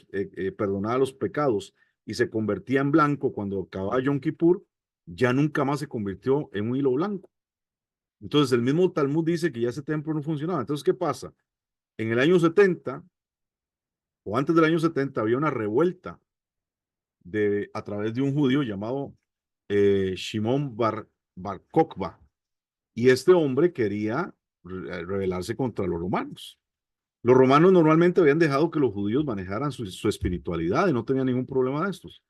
Speaker 1: perdonaba los pecados y se convertía en blanco cuando acababa Yom Kippur, ya nunca más se convirtió en un hilo blanco. Entonces, el mismo Talmud dice que ya ese templo no funcionaba. Entonces, ¿qué pasa? En el año 70, o antes del año 70, había una revuelta a través de un judío llamado Shimon Bar Kokhba. Y este hombre quería rebelarse contra los romanos. Los romanos normalmente habían dejado que los judíos manejaran su espiritualidad y no tenían ningún problema de estos.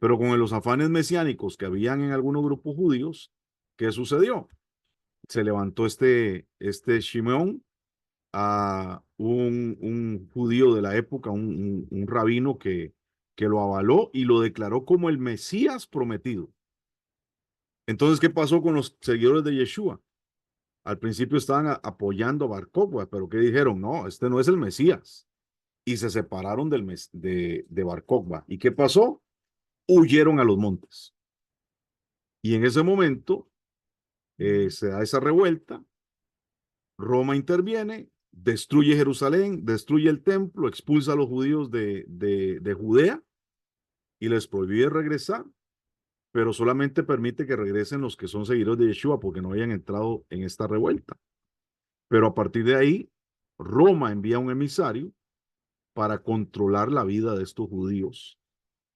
Speaker 1: Pero con los afanes mesiánicos que habían en algunos grupos judíos, ¿qué sucedió? Se levantó este Shimon, a un judío de la época, un rabino que lo avaló y lo declaró como el Mesías prometido. Entonces, ¿qué pasó con los seguidores de Yeshua? Al principio estaban apoyando a Bar Kokhba, pero ¿qué dijeron? No, este no es el Mesías. Y se separaron de Bar Kokhba. ¿Y qué pasó? Huyeron a los montes. Y en ese momento se da esa revuelta. Roma interviene, destruye Jerusalén, destruye el templo, expulsa a los judíos de Judea y les prohíbe regresar. pero solamente permite que regresen los que son seguidores de Yeshua porque no hayan entrado en esta revuelta. Pero a partir de ahí, Roma envía un emisario para controlar la vida de estos judíos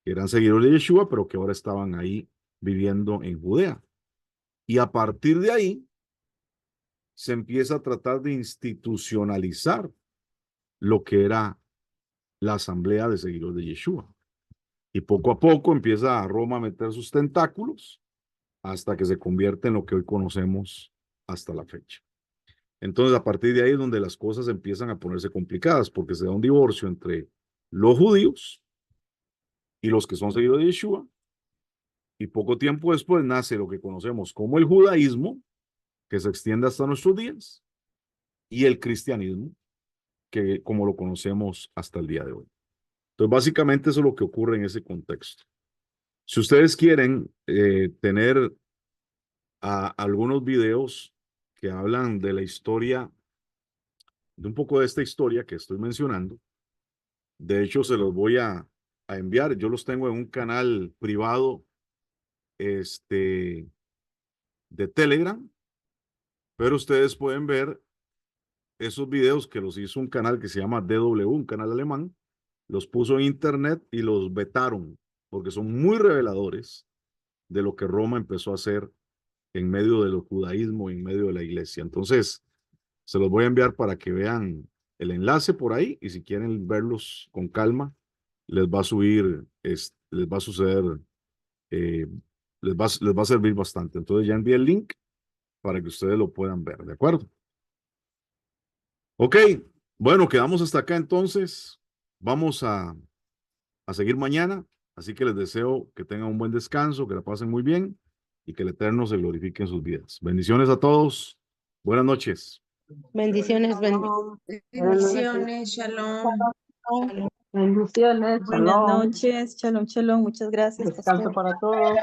Speaker 1: que eran seguidores de Yeshua, pero que ahora estaban ahí viviendo en Judea. Y a partir de ahí, se empieza a tratar de institucionalizar lo que era la asamblea de seguidores de Yeshua. Y poco a poco empieza a Roma a meter sus tentáculos hasta que se convierte en lo que hoy conocemos hasta la fecha. Entonces, a partir de ahí es donde las cosas empiezan a ponerse complicadas, porque se da un divorcio entre los judíos y los que son seguidores de Yeshua, y poco tiempo después nace lo que conocemos como el judaísmo, que se extiende hasta nuestros días, y el cristianismo, que como lo conocemos hasta el día de hoy. Entonces, básicamente eso es lo que ocurre en ese contexto. Si ustedes quieren tener algunos videos que hablan de la historia, de un poco de esta historia que estoy mencionando, de hecho se los voy a enviar. Yo los tengo en un canal privado de Telegram, pero ustedes pueden ver esos videos que los hizo un canal que se llama DW, un canal alemán, los puso en internet y los vetaron porque son muy reveladores de lo que Roma empezó a hacer en medio del judaísmo, en medio de la iglesia. Entonces, se los voy a enviar para que vean el enlace por ahí y si quieren verlos con calma, les va a subir, les va a suceder, les va a servir bastante. Entonces ya envié el link para que ustedes lo puedan ver, ¿de acuerdo? Ok, bueno, quedamos hasta acá entonces. Vamos a seguir mañana, así que les deseo que tengan un buen descanso, que la pasen muy bien y que el Eterno se glorifique en sus vidas. Bendiciones a todos. Buenas noches.
Speaker 6: Bendiciones,
Speaker 3: Bendiciones, shalom.
Speaker 4: Bendiciones,
Speaker 10: Buenas
Speaker 4: shalom.
Speaker 10: noches, shalom, shalom. Muchas gracias,
Speaker 4: Descanso
Speaker 10: pastor.
Speaker 4: para todos.